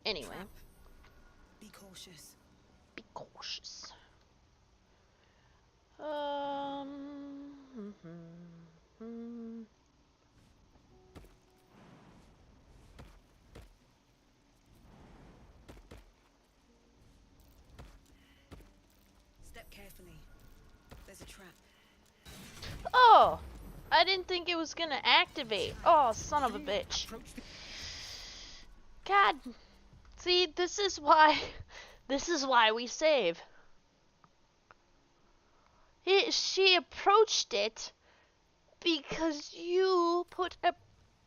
Anyway. Trap. Be cautious. Be cautious. Step carefully. There's a trap. Oh! I didn't think it was gonna activate. Oh, son of a bitch. God. See, this is why we save. She approached it because you put a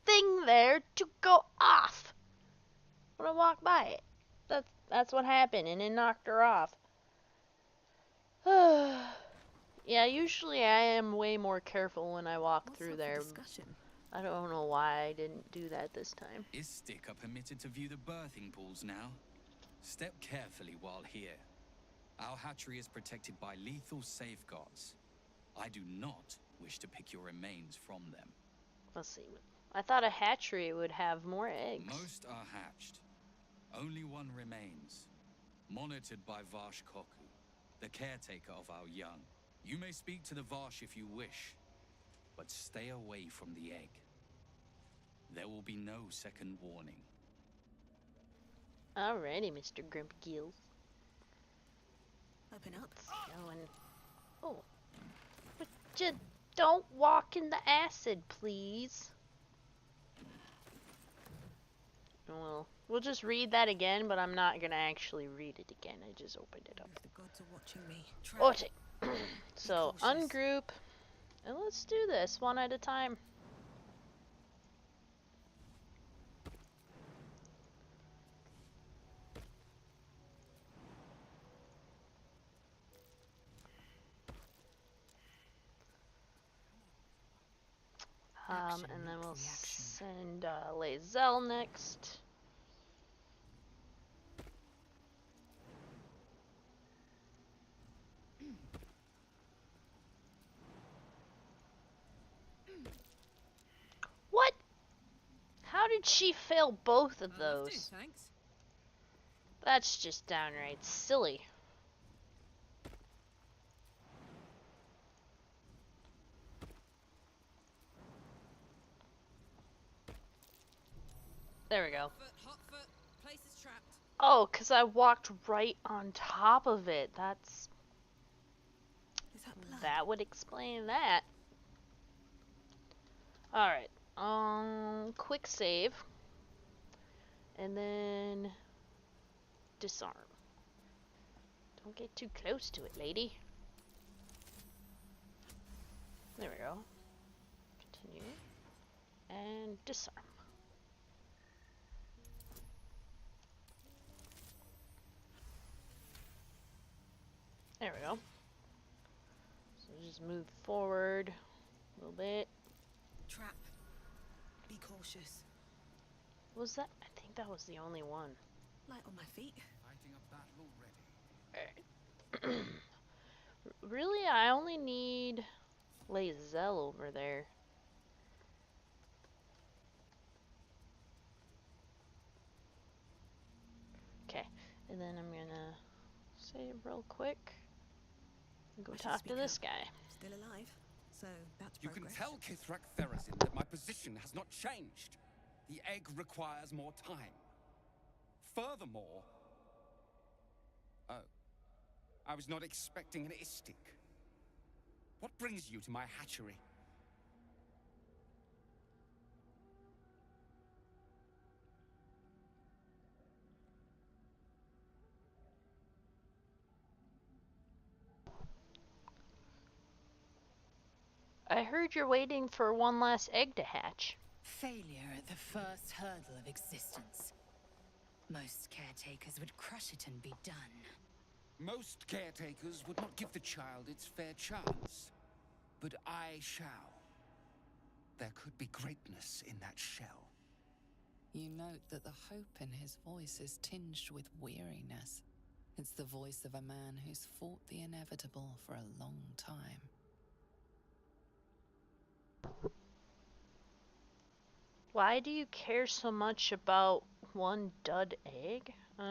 thing there to go off when I walked by it. That's what happened, and it knocked her off. Yeah, usually I am way more careful when I walk through there. I don't know why I didn't do that this time. Is Stick permitted to view the birthing pools now? Step carefully while here. Our hatchery is protected by lethal safeguards. I do not wish to pick your remains from them. Let's see. I thought a hatchery would have more eggs. Most are hatched. Only one remains. Monitored by Varsh Koku, the caretaker of our young. You may speak to the Varsh if you wish, but stay away from the egg. There will be no second warning. Alrighty, Mr. Grumpy Gills. Open up. Oh. But just don't walk in the acid, please. Well, we'll just read that again, but I'm not gonna actually read it again. I just opened it up. The gods are watching me. Okay. So, ungroup. And let's do this one at a time. And then we'll send Lae'zel next. What? How did she fail both of those? Thanks. That's just downright silly. There we go. Hot foot. Place is trapped. Oh, because I walked right on top of it. That would explain that. Alright. Quick save. And then disarm. Don't get too close to it, lady. There we go. Continue. And disarm. There we go. So just move forward a little bit. Trap. Be cautious. Was that? I think that was the only one. Light on my feet. Fighting a battle already. Really, I only need Lae'zel over there. Okay, and then I'm gonna save real quick and go talk to this guy. Still alive, so that's You can progress. tell Kithrak Therazin that my position has not changed. The egg requires more time. Furthermore... Oh. I was not expecting an Istik. What brings you to my hatchery? I heard you're waiting for one last egg to hatch. Failure at the first hurdle of existence. Most caretakers would crush it and be done. Most caretakers would not give the child its fair chance. But I shall. There could be greatness in that shell. You note that the hope in his voice is tinged with weariness. It's the voice of a man who's fought the inevitable for a long time. Why do you care so much about one dud egg? No.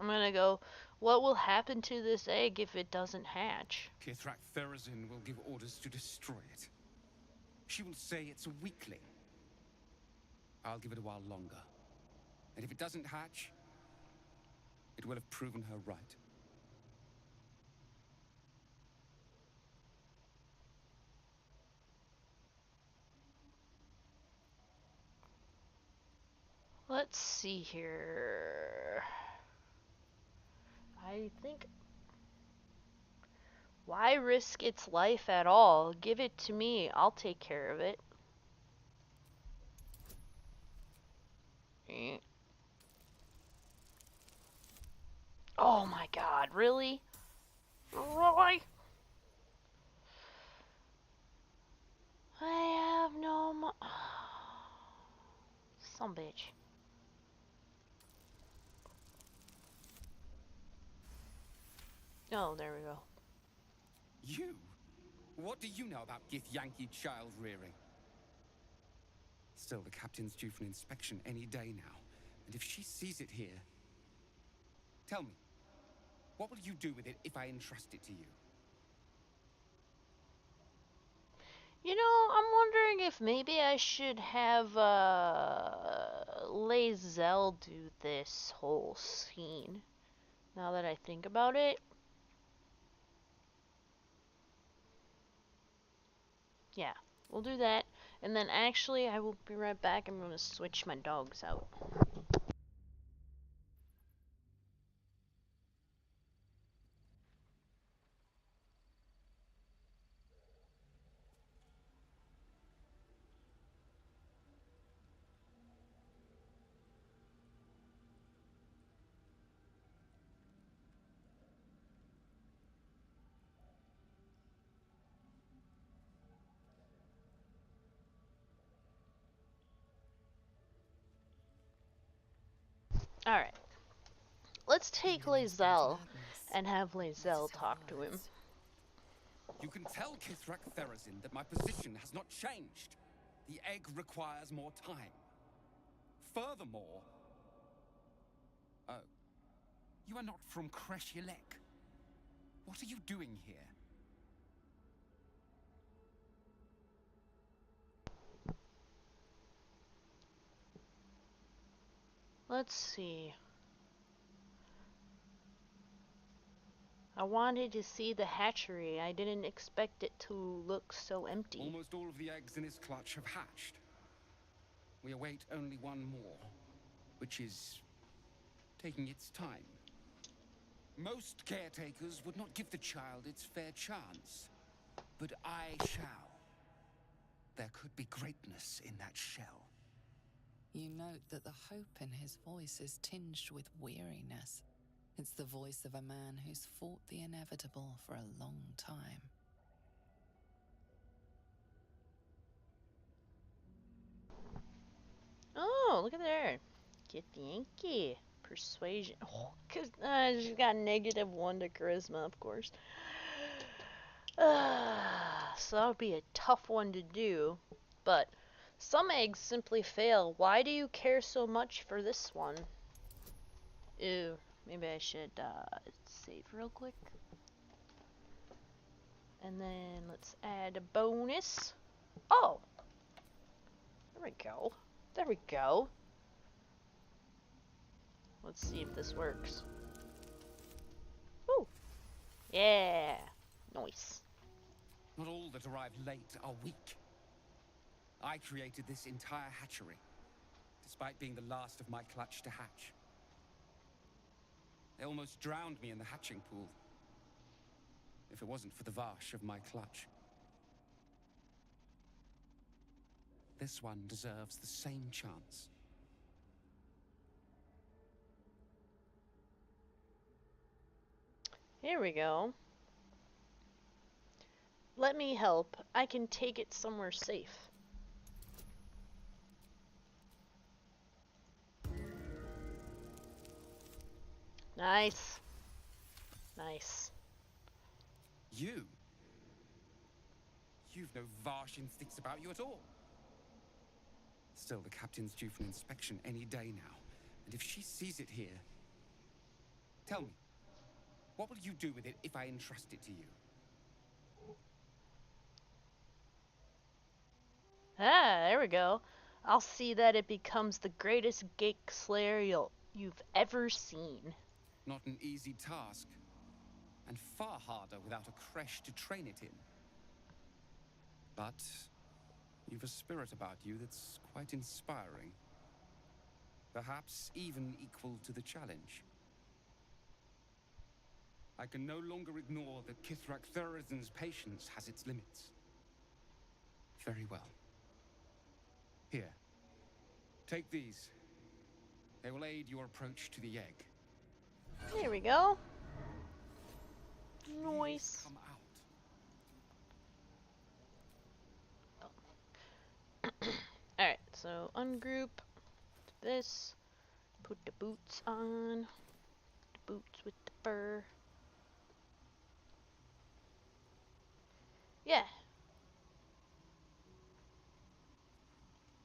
I'm gonna go, what will happen to this egg if it doesn't hatch? Kithrak Therazin will give orders to destroy it. She will say it's a weakling. I'll give it a while longer. And if it doesn't hatch, it will have proven her right. Let's see here. I think... Why risk its life at all? Give it to me. I'll take care of it. Oh my god, really? Really? I have no mo- Some bitch. Oh, there we go. You? What do you know about Githyanki child rearing? Still, the captain's due for an inspection any day now. And if she sees it here... Tell me, what will you do with it if I entrust it to you? You know, I'm wondering if maybe I should have Lae'zel do this whole scene. Now that I think about it. Yeah, we'll do that. And then actually, I will be right back. I'm going to switch my dogs out. Alright. Let's take Lae'zel and have Lae'zel talk to him. You can tell Kithrak Therazin that my position has not changed. The egg requires more time. Furthermore... Oh. You are not from Creche. What are you doing here? Let's see. I wanted to see the hatchery. I didn't expect it to look so empty. Almost all of the eggs in his clutch have hatched. We await only one more, which is taking its time. Most caretakers would not give the child its fair chance, but I shall. There could be greatness in that shell. You note that the hope in his voice is tinged with weariness. It's the voice of a man who's fought the inevitable for a long time. Oh, look at there. Githyanki. Persuasion. Oh, cause she's got -1 to charisma, of course. So that would be a tough one to do. But some eggs simply fail. Why do you care so much for this one? Ew. Maybe I should save real quick. And then let's add a bonus. Oh! There we go. There we go. Let's see if this works. Woo! Yeah! Nice. Not all that arrive late are weak. I created this entire hatchery, despite being the last of my clutch to hatch. They almost drowned me in the hatching pool, if it wasn't for the Vash of my clutch. This one deserves the same chance. Here we go. Let me help. I can take it somewhere safe. Nice. Nice. You? You've no Varsh instincts about you at all. Still, the captain's due for an inspection any day now. And if she sees it here... Tell me, what will you do with it if I entrust it to you? Ah, there we go. I'll see that it becomes the greatest Gate Slayer you've ever seen. Not an easy task. And far harder without a creche to train it in. But you've a spirit about you that's quite inspiring. Perhaps even equal to the challenge. I can no longer ignore that Kithrak Thurizen's patience has its limits. Very well. Here. Take these. They will aid your approach to the egg. There we go. Nice. Come out. Alright, so ungroup this. Put the boots on. The boots with the fur. Yeah.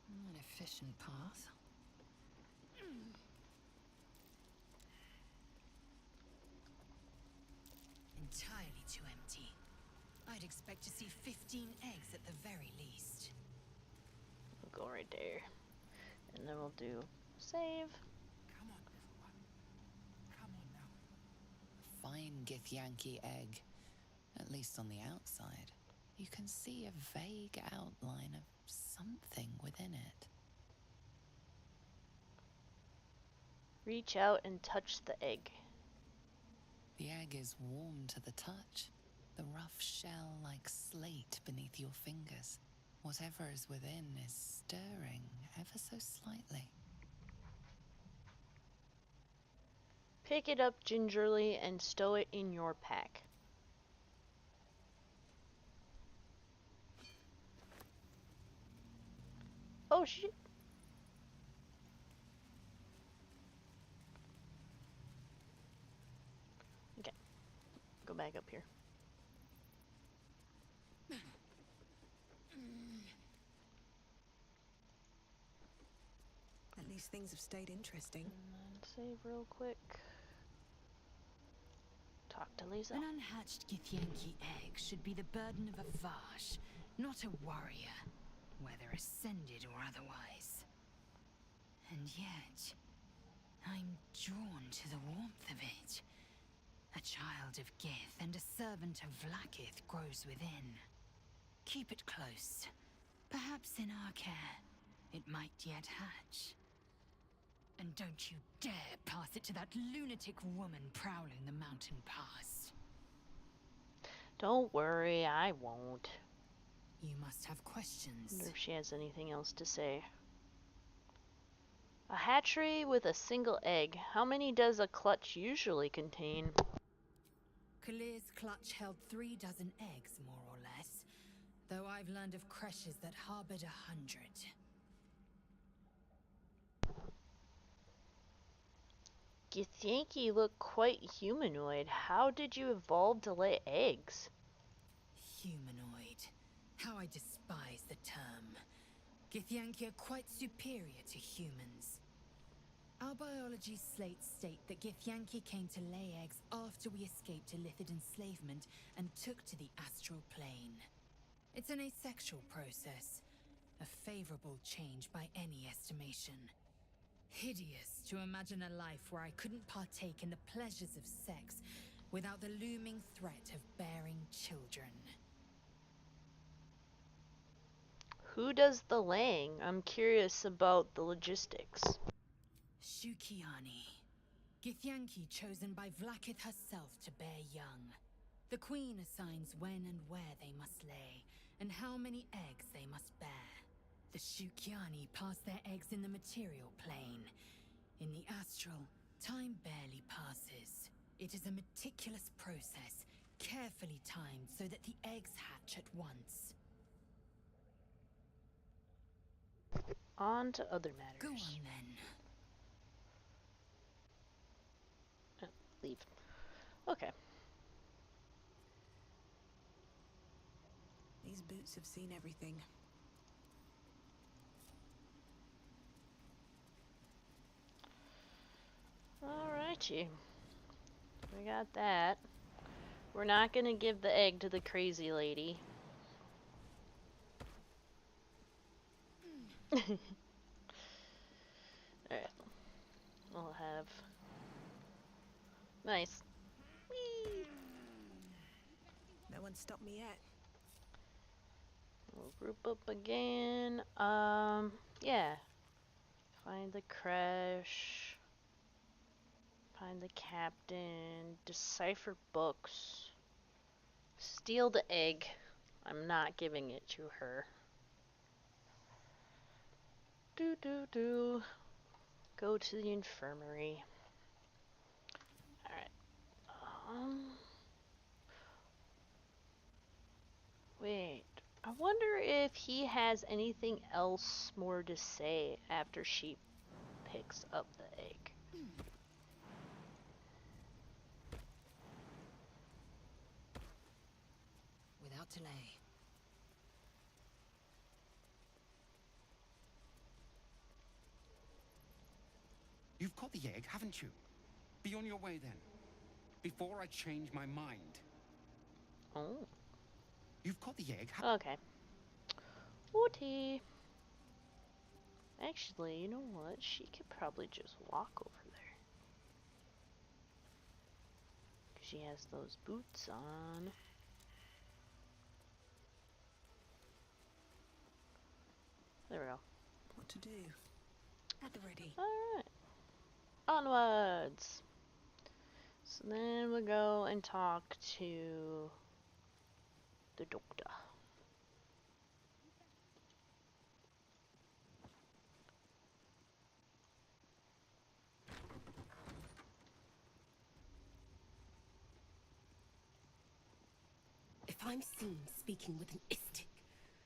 An efficient path. Entirely too empty. I'd expect to see 15 eggs at the very least. We'll go right there. And then we'll do save. Come on, little one. Come on now. Fine Githyanki egg, at least on the outside. You can see a vague outline of something within it. Reach out and touch the egg. The egg is warm to the touch, the rough shell like slate beneath your fingers. Whatever is within is stirring ever so slightly. Pick it up gingerly and stow it in your pack. Oh shit. Okay. Go back up here. At least things have stayed interesting. And save real quick. Talk to Lisa. An unhatched Githyanki egg should be the burden of a Varsh, not a warrior, whether ascended or otherwise. And yet, I'm drawn to the warmth of it. A child of Gith and a servant of Vlaakith grows within. Keep it close. Perhaps in our care, it might yet hatch. And don't you dare pass it to that lunatic woman prowling the mountain pass. Don't worry, I won't. You must have questions. Wonder if she has anything else to say. A hatchery with a single egg. How many does a clutch usually contain? Kaleer's clutch held 3 dozen eggs, more or less. Though I've learned of creches that harbored 100. Githyanki look quite humanoid. How did you evolve to lay eggs? Humanoid. How I despise the term. Githyanki are quite superior to humans. Our biology slates state that Githyanki came to lay eggs after we escaped Illithid enslavement and took to the astral plane. It's an asexual process, a favorable change by any estimation. Hideous to imagine a life where I couldn't partake in the pleasures of sex without the looming threat of bearing children. Who does the laying? I'm curious about the logistics. Shukiani. Githyanki chosen by Vlaakith herself to bear young. The queen assigns when and where they must lay, and how many eggs they must bear. The Shukiani pass their eggs in the material plane. In the astral, time barely passes. It is a meticulous process, carefully timed so that the eggs hatch at once. On to other matters. Go on then. Leave. Okay. These boots have seen everything. Alrighty. We got that. We're not gonna give the egg to the crazy lady. Alright. We'll have... Nice. Whee! No one stopped me yet. We'll group up again. Yeah. Find the creche. Find the captain. Decipher books. Steal the egg. I'm not giving it to her. Do. Go to the infirmary. Alright. Wait. I wonder if he has anything else more to say after she picks up the egg. Without delay. You've caught the egg, haven't you? Be on your way then. Before I change my mind. Oh. You've caught the egg. Okay. Woody. Actually, you know what? She could probably just walk over there. 'Cause she has those boots on. There we go. What to do? At the ready. Alright. Onwards. So then we'll go and talk to the doctor. If I'm seen speaking with an Istik,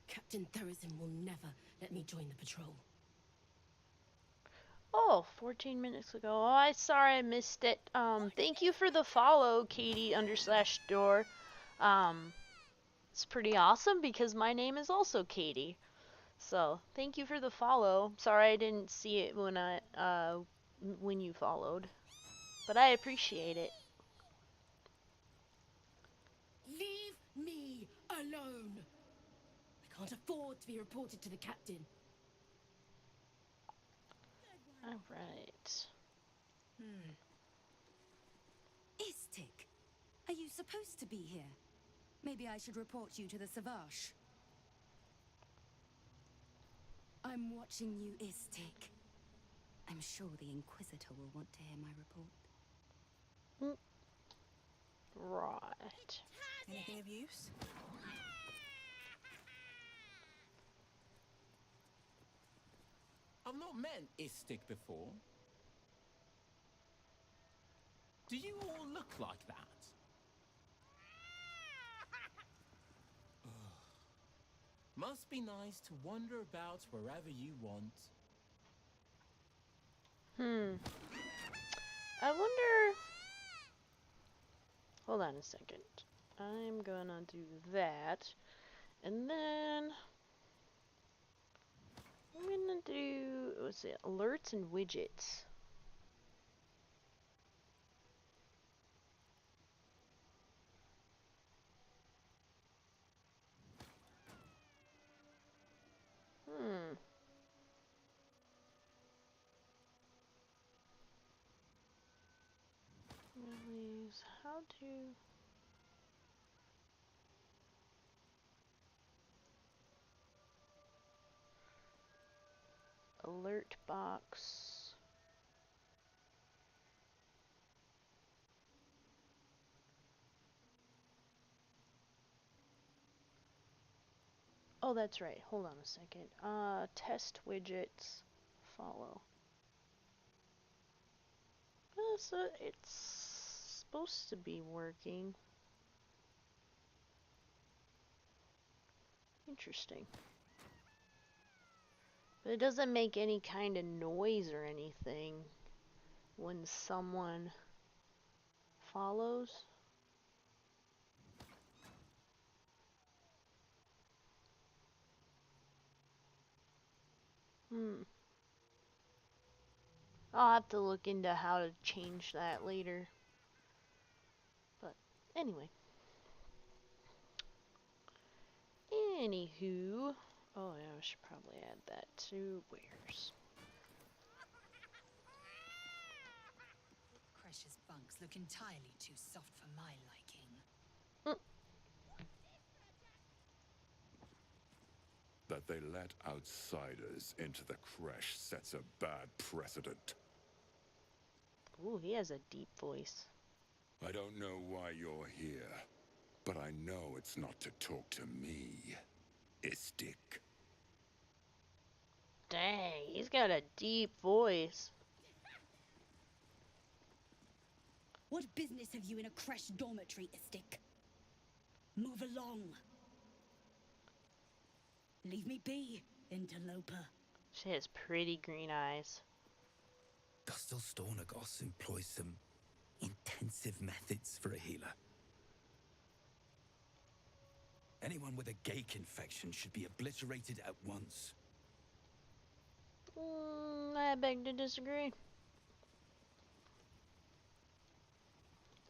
Captain Therazin will never let me join the patrol. Oh, 14 minutes ago. Oh, sorry I missed it. Thank you for the follow, Katie_door. It's pretty awesome because my name is also Katie. So, thank you for the follow. Sorry I didn't see it when you followed. But I appreciate it. Leave me alone! I can't afford to be reported to the captain. Alright. Istik, are you supposed to be here? Maybe I should report you to the Savage. I'm watching you, Istik. I'm sure the Inquisitor will want to hear my report. Right. Anything of use? I've not met Istik before. Do you all look like that? Ugh. Must be nice to wander about wherever you want. I wonder... Hold on a second. I'm gonna do that. And then... I'm gonna do... what's it? Alerts and widgets. Release. How to... Alert box. Oh, that's right. Hold on a second. Test widgets. Follow. So it's supposed to be working. Interesting. But it doesn't make any kind of noise or anything when someone follows. I'll have to look into how to change that later. But anyway. Anywho. Oh yeah, I should probably add that to wares. Creche's bunks look entirely too soft for my liking. That they let outsiders into the Creche sets a bad precedent. Ooh, he has a deep voice. I don't know why you're here, but I know it's not to talk to me, Istik. Dang, he's got a deep voice. What business have you in a Creche dormitory, Istik? Move along. Leave me be, interloper. She has pretty green eyes. Gustel Stornagos employs some intensive methods for a healer. Anyone with a gake infection should be obliterated at once. I beg to disagree.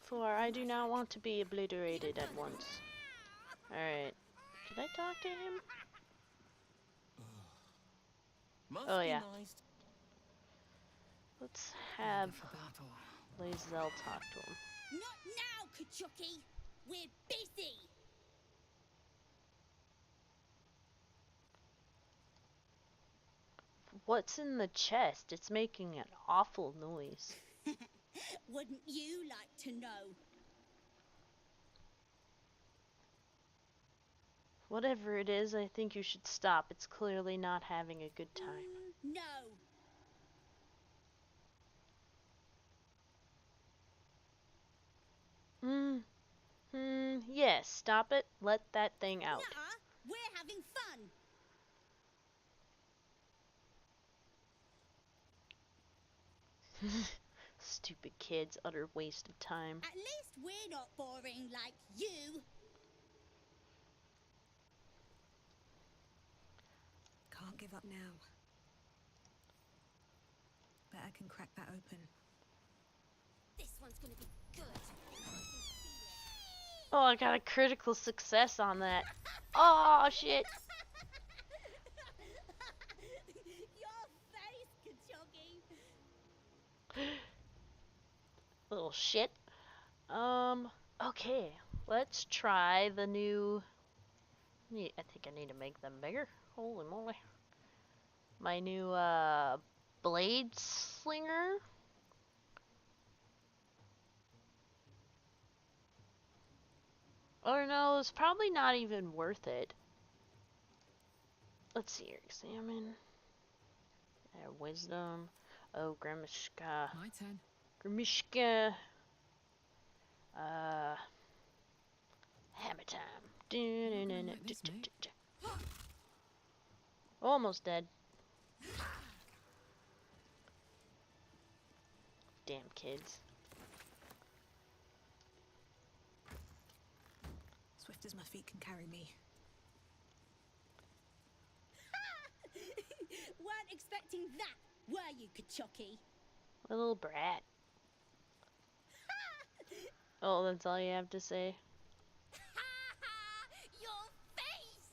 For I do not want to be obliterated at once. Alright. Did I talk to him? Oh yeah. Let's have Lae'zel talk to him. Not now, Kachuki! We're busy! What's in the chest? It's making an awful noise. Wouldn't you like to know? Whatever it is, I think you should stop. It's clearly not having a good time. No. Yes, stop it. Let that thing out. Nuh-uh. We're having fun. Stupid kids, utter waste of time. At least we're not boring like you. Can't give up now. Bet I can crack that open. This one's gonna be good. Oh, I got a critical success on that. Oh, shit. Your face, Kachogi. Little shit. Okay. Let's try the new... I think I need to make them bigger. Holy moly. My new, blade slinger. Or no, it's probably not even worth it. Let's see here. Examine. Wisdom. Oh, Grimishka. My turn. Grimishka. Hammer time. Almost dead. Damn kids. Swift as my feet can carry me. Weren't expecting that, were you, Kachoki? Little brat. Oh, that's all you have to say? Your face!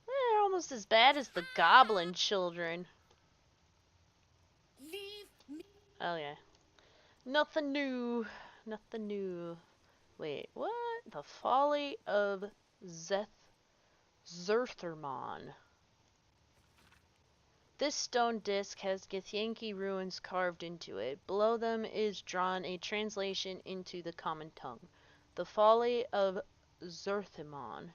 They're almost as bad as the goblin children. Leave me. Oh yeah. Nothing new. Nothing new. Wait, what? The Folly of Zerthermon. This stone disc has Githyanki ruins carved into it. Below them is drawn a translation into the common tongue. The Folly of Zerthimon.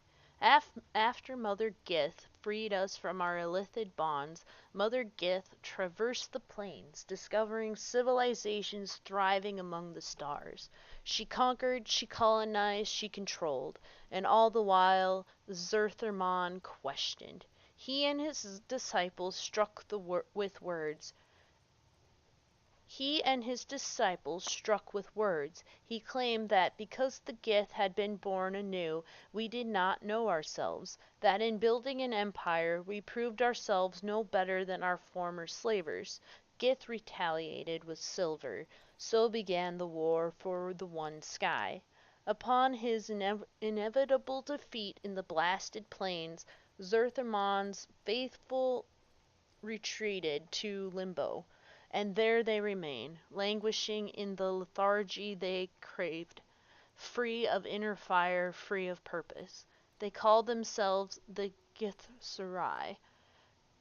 After Mother Gith freed us from our illithid bonds, Mother Gith traversed the plains, discovering civilizations thriving among the stars. She conquered, she colonized, she controlled, and all the while Zerthimon questioned. He and his disciples struck with words. He and his disciples struck with words. He claimed that because the Gith had been born anew, we did not know ourselves, that in building an empire we proved ourselves no better than our former slavers. Gith retaliated with silver. So began the war for the one sky. Upon his inevitable defeat in the blasted plains, Zerthimon's faithful retreated to Limbo, and there they remain, languishing in the lethargy they craved, free of inner fire, free of purpose. They call themselves the Githzerai.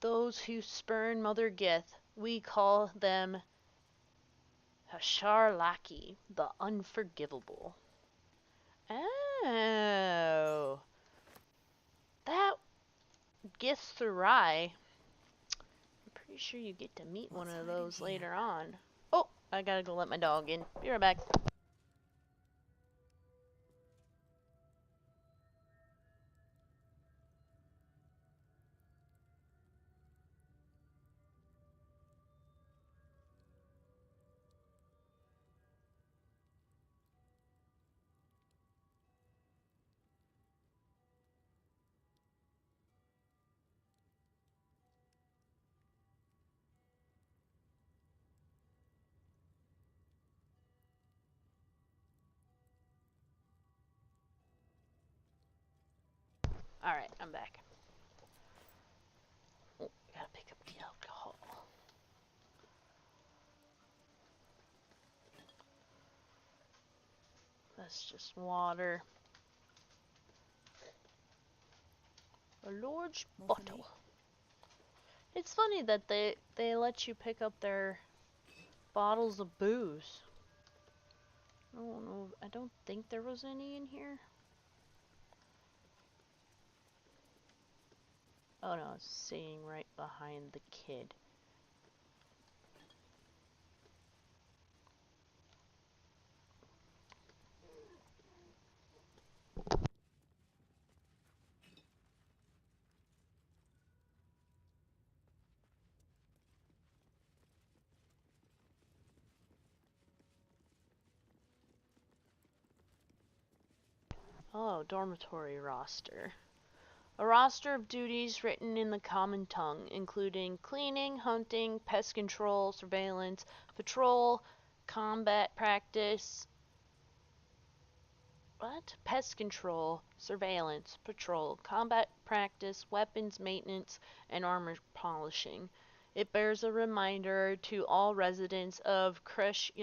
Those who spurn Mother Gith, we call them Hasharlaki, the Unforgivable. Oh, that Githzerai. I'm pretty sure you get to meet one of those later on. Oh, I gotta go let my dog in. Be right back. Alright, I'm back. Oh, gotta pick up the alcohol. That's just water. A large bottle. It's funny that they let you pick up their bottles of booze. I don't know. I don't think there was any in here. Oh no, it's sitting right behind the kid. Oh, dormitory roster. A roster of duties written in the common tongue, including cleaning, hunting, pest control, surveillance, patrol, combat practice, pest control, surveillance, patrol, combat practice, weapons maintenance, and armor polishing. It bears a reminder to all residents of Creche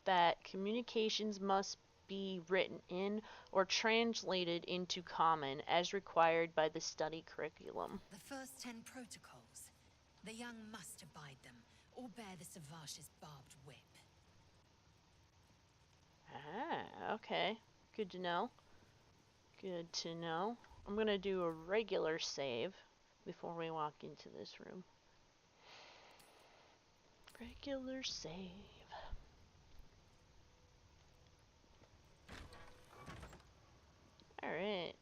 that communications must be written in or translated into Common as required by the study curriculum. The first 10 protocols. The young must abide them, or bear the Savash's barbed whip. Ah, okay. Good to know. Good to know. I'm gonna do a regular save before we walk into this room. Regular save. Alright.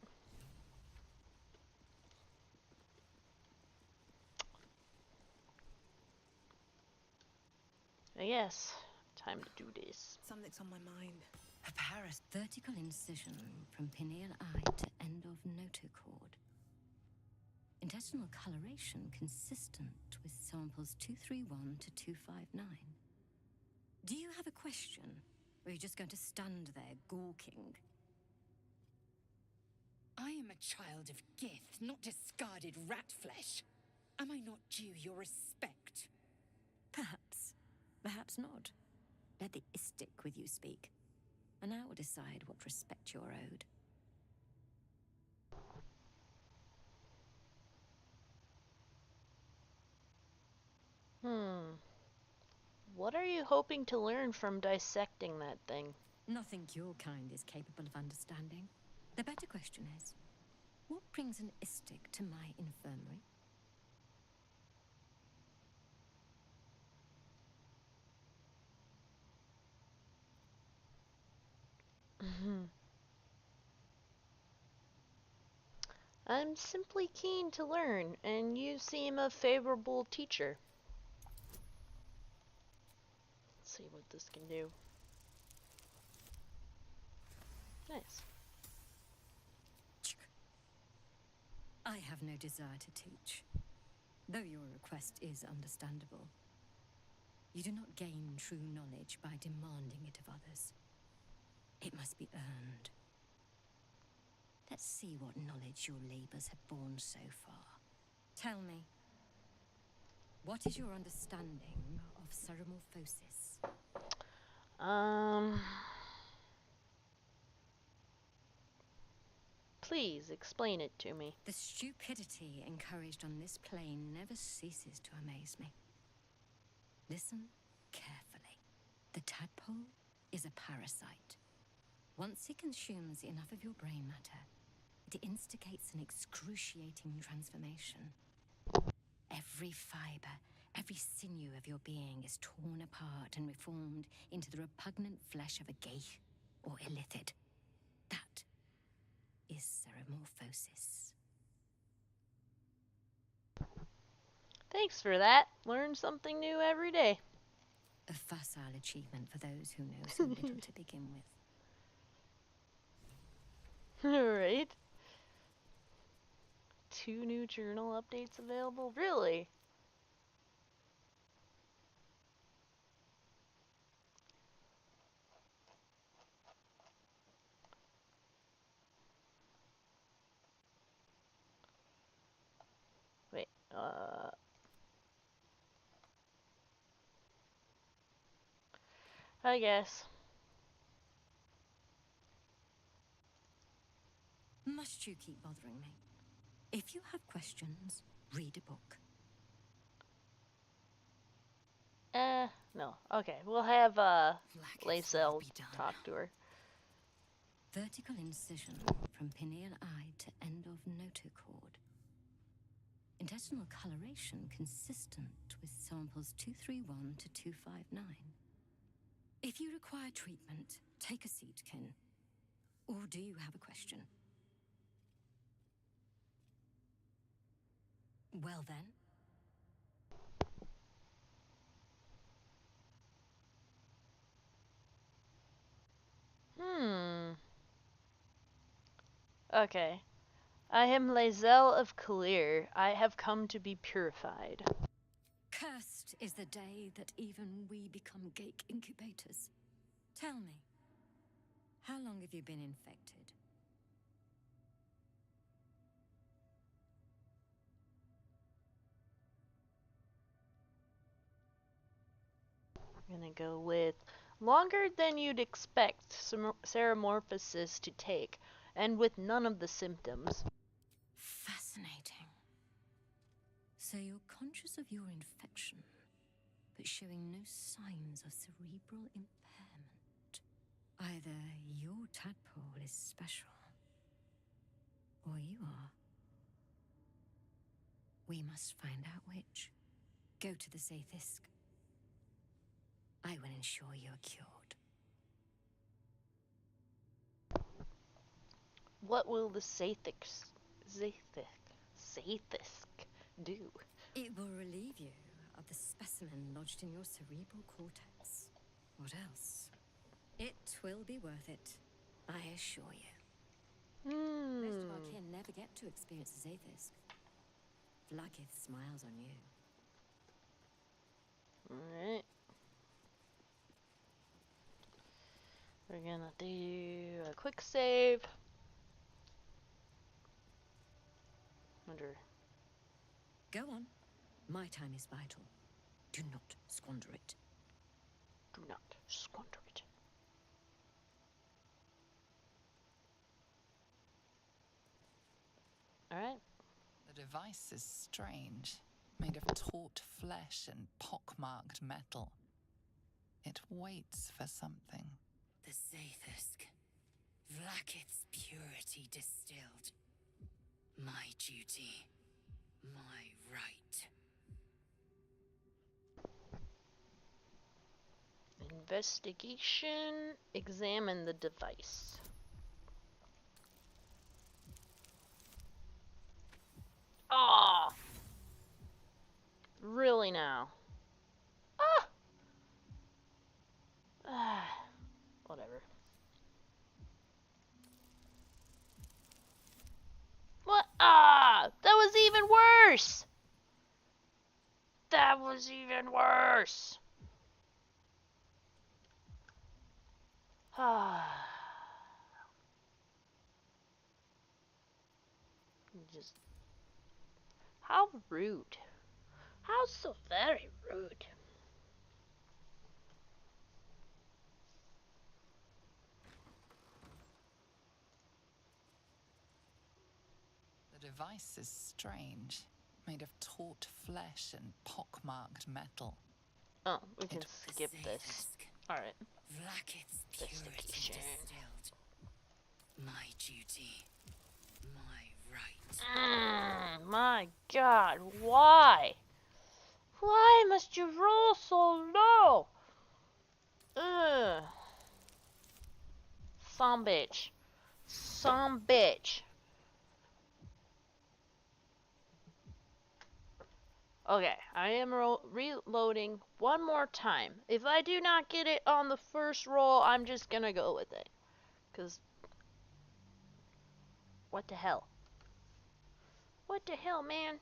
Yes, time to do this. Something's on my mind. A Paris vertical incision from pineal eye to end of notochord. Intestinal coloration consistent with samples 231 to 259. Do you have a question? Or are you just going to stand there gawking? I am a child of Gith, not discarded rat flesh. Am I not due your respect? Perhaps. Perhaps not. Let the Istik with you speak, and I will decide what respect you're owed. What are you hoping to learn from dissecting that thing? Nothing your kind is capable of understanding. The better question is, what brings an Istik to my infirmary? I'm simply keen to learn, and you seem a favorable teacher. this can do. Nice. I have no desire to teach, though your request is understandable. You do not gain true knowledge by demanding it of others. It must be earned. Let's see what knowledge your labors have borne so far. Tell me, what is your understanding of ceramorphosis? Please explain it to me. The stupidity encouraged on this plane never ceases to amaze me. Listen carefully. The tadpole is a parasite. Once it consumes enough of your brain matter, it instigates an excruciating transformation. Every fiber, every sinew of your being is torn apart and reformed into the repugnant flesh of a geich or illithid. That is ceramorphosis. Thanks for that. Learn something new every day. A facile achievement for those who know so little to begin with. Alright. 2 new journal updates available? Really? Wait, I guess. Must you keep bothering me? If you have questions, read a book. No. Okay, we'll have, Lacelle talk to her. Vertical incision from pineal eye to end of notochord. Intestinal coloration consistent with samples 231 to 259. If you require treatment, take a seat, kin. Or do you have a question? Well then. Okay. I am Lacelle of Clear. I have come to be purified. Cursed is the day that even we become geich incubators. Tell me, how long have you been infected? I'm gonna go with longer than you'd expect ceramorphosis to take, and with none of the symptoms. Fascinating. So you're conscious of your infection, but showing no signs of cerebral impairment. Either your tadpole is special, or you are. We must find out which. Go to the Zaithisk. I will ensure you're cured. What will the Zaithisk do? It will relieve you of the specimen lodged in your cerebral cortex. What else? It will be worth it, I assure you. Most of our kin never get to experience the Zaithisk. Vlakith smiles on you. Alright. We're gonna do a quick save. Go on. My time is vital. Do not squander it. Do not squander it. Alright. The device is strange, made of taut flesh and pockmarked metal. It waits for something. The Zaithisk. Vlakith's purity distilled. My duty. My right. Investigation. Examine the device. Ah! Really now? Ah! Whatever. What? Ah! That was even worse! That was even worse! Ah. Just... How rude. How so very rude. The device is strange, made of taut flesh and pockmarked metal. Oh, we can skip this. Alright. Vlaakith's purity distilled. My duty. My right. My god, why? Why must you roll so low? Ugh. Some bitch. Some bitch. Okay, I am reloading one more time. If I do not get it on the first roll, I'm just gonna go with it. Cause... What the hell? What the hell, man?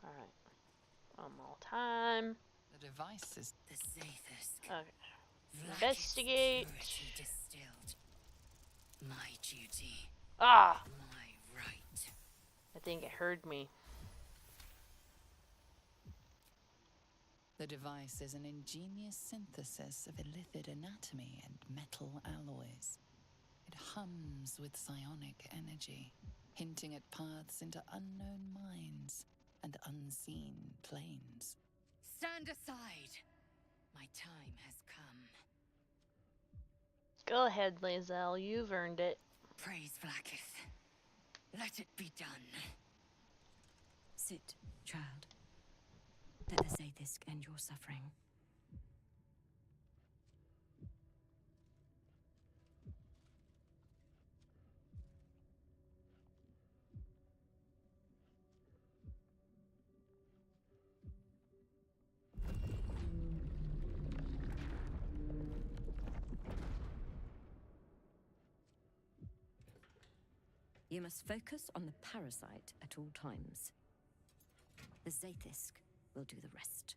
Alright. One more time. The device is... The Zaithus. Okay. Investigate. Distilled. My duty. Ah! My right. I think it heard me. The device is an ingenious synthesis of illithid anatomy and metal alloys. It hums with psionic energy, hinting at paths into unknown minds and unseen planes. Stand aside. My time has come. Go ahead, Lae'zel. You've earned it. Praise Vlaakith. Let it be done. Sit, child. Let the Zaithis end your suffering. You must focus on the parasite at all times. The Zaithis will do the rest.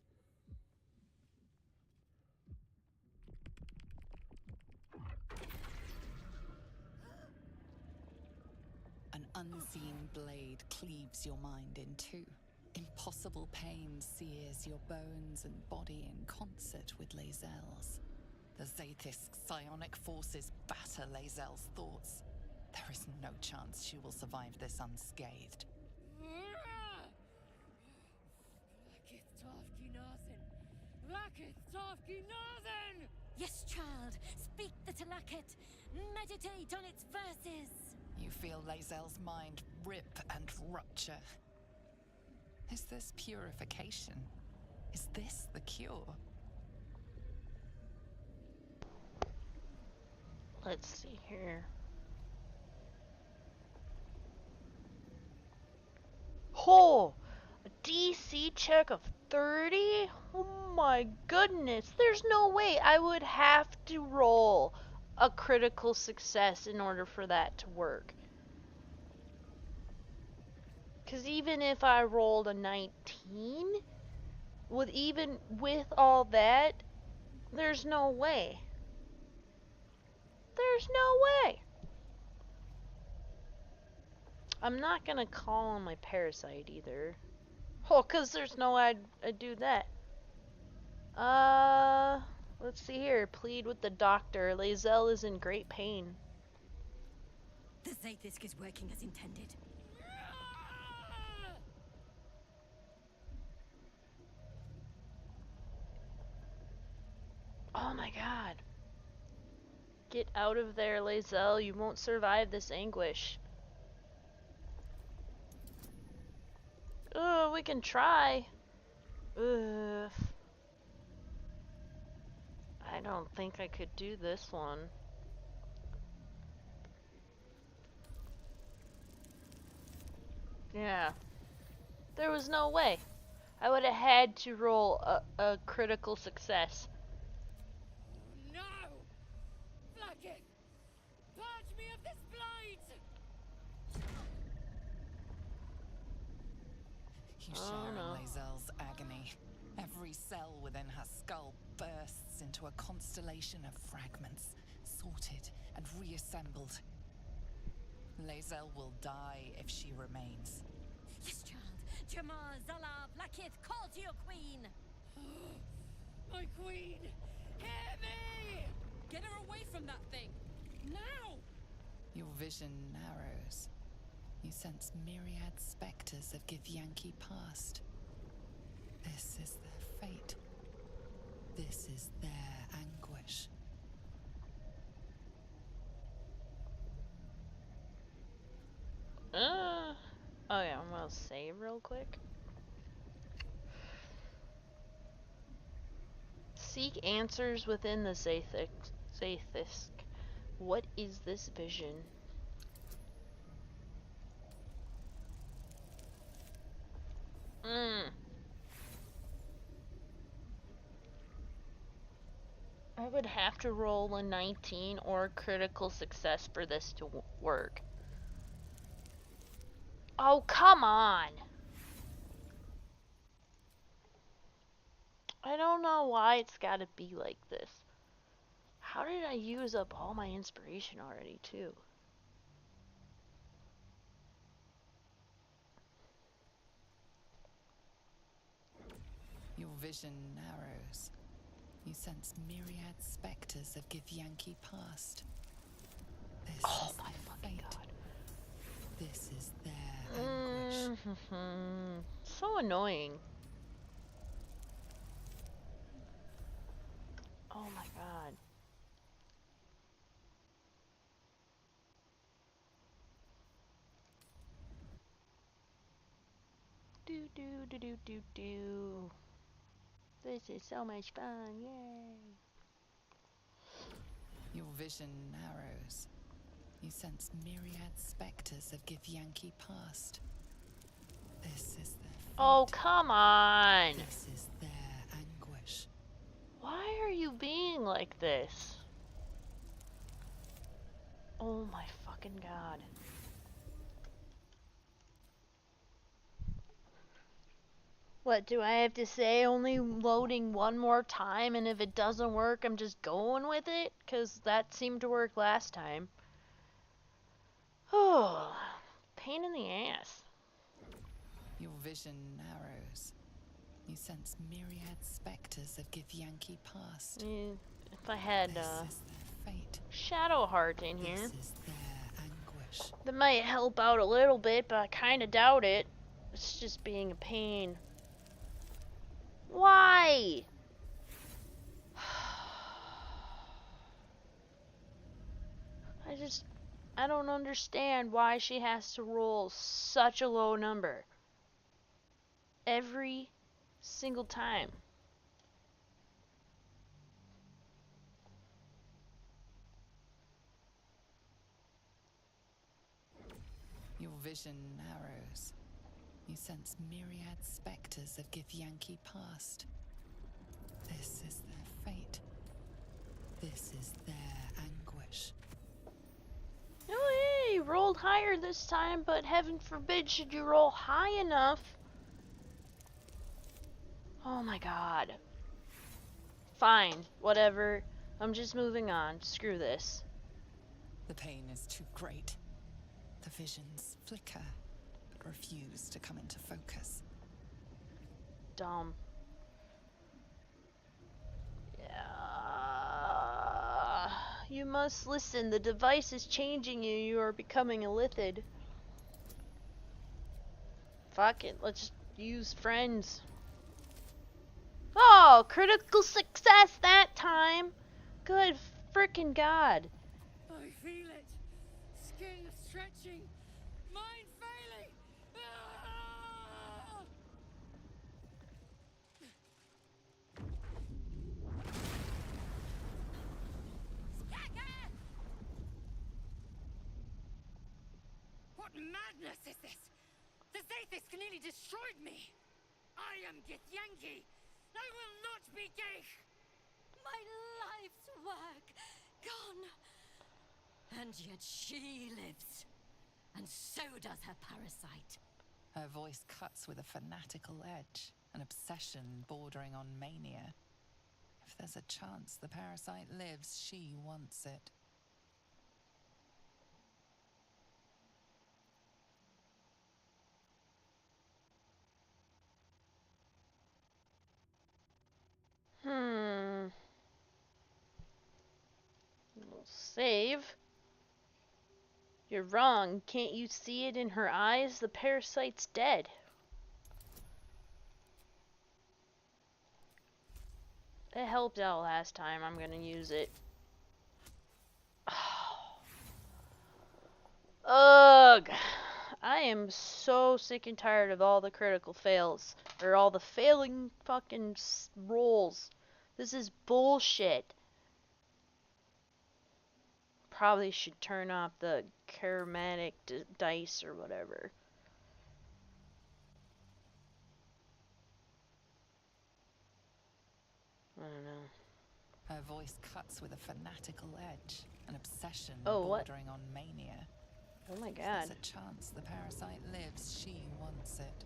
An unseen blade cleaves your mind in two. Impossible pain sears your bones and body in concert with Lae'zel's. The Zaithis psionic forces batter Lae'zel's thoughts. There is no chance she will survive this unscathed. Yes, child. Speak the Talakit. Meditate on its verses. You feel Lae'zel's mind rip and rupture. Is this purification? Is this the cure? Let's see here. Oh! A DC check of 30? Oh my goodness. There's no way I would have to roll a critical success in order for that to work. Because even if I rolled a 19, even with all that, there's no way. There's no way. I'm not gonna call on my parasite either. Oh, because there's no way I'd do that. Let's see here. Plead with the doctor. Lae'zel is in great pain. The Zaithis is working as intended. Oh my god. Get out of there, Lae'zel. You won't survive this anguish. We can try. Ugh. I don't think I could do this one. Yeah. There was no way. I would have had to roll a critical success. No! Blacketh! Purge me of this blight! You share in Lae'zel's agony. Every cell within her skull bursts into a constellation of fragments, sorted and reassembled. Lae'zel will die if she remains. Yes, child. Jamar, Zala, Blackith, call to your queen! My queen! Hear me! Get her away from that thing! Now! Your vision narrows. You sense myriad specters of Githyanki past. This is their fate. This is their anguish. Oh yeah, I'm gonna save real quick. Seek answers within the Zaith'isk. What is this vision? I would have to roll a 19 or a critical success for this to work. Oh, come on! I don't know why it's gotta be like this. How did I use up all my inspiration already, too? Your vision narrows. You sense myriad specters of Githyanki past. This is their fate. God. This is their anguish. So annoying. Oh my god. Do. This is so much fun, yay. Your vision narrows. You sense myriad specters of Githyanki past. This is their fate. Oh, come on! This is their anguish. Why are you being like this? Oh my fucking god. What do I have to say? Only loading one more time, and if it doesn't work, I'm just going with it? Because that seemed to work last time. Oh, pain in the ass. Your vision narrows. You sense myriad specters of Githyanki past. If I had this is their fate. Shadowheart in here, this is their anguish. That might help out a little bit, but I kind of doubt it. It's just being a pain. Why? I don't understand why she has to roll such a low number every single time. Your vision narrows. You sense myriad specters of Githyanki past. This is their fate. This is their anguish. Oh, hey, you rolled higher this time, but heaven forbid should you roll high enough. Oh my god. Fine, whatever. I'm just moving on. Screw this. The pain is too great. The visions flicker, but refuse to come into focus. Dumb. You must listen. The device is changing you. You are becoming a lithid. Fuck it. Let's use friends. Oh, critical success that time. Good frickin' god. I feel it. Skin stretching. Mind failing. Ah! What madness is this? The Zaith'isk nearly destroyed me! I am Githyanki. I will not be gay. My life's work gone. And yet she lives. And so does her parasite. Her voice cuts with a fanatical edge, an obsession bordering on mania. If there's a chance the parasite lives, she wants it. We'll save. You're wrong. Can't you see it in her eyes? The parasite's dead. It helped out last time. I'm gonna use it. Ugh. I am so sick and tired of all the critical fails. Or all the failing fucking rolls. This is bullshit. Probably should turn off the chromatic dice or whatever. I don't know. Her voice cuts with a fanatical edge, an obsession what? bordering on mania. Oh my If god. there's a chance the parasite lives, she wants it.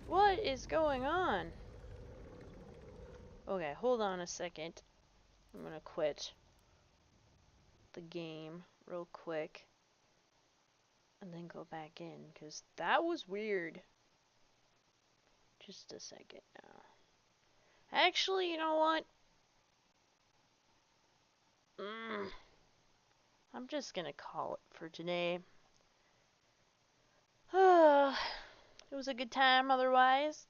What is going on? Okay, hold on a second. I'm gonna quit the game real quick. And then go back in, because that was weird. Just a second now. Actually, you know what? I'm just gonna call it for today. It was a good time otherwise.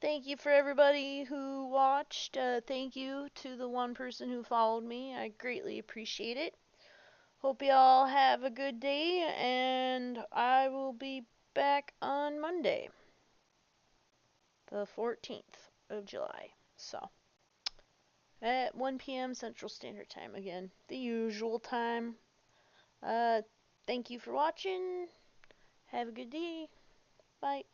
Thank you for everybody who watched. Thank you to the one person who followed me. I greatly appreciate it. Hope y'all have a good day, and I will be back on Monday, the 14th of July. So, at 1 p.m. Central Standard Time again, the usual time. Thank you for watching. Have a good day. Bye.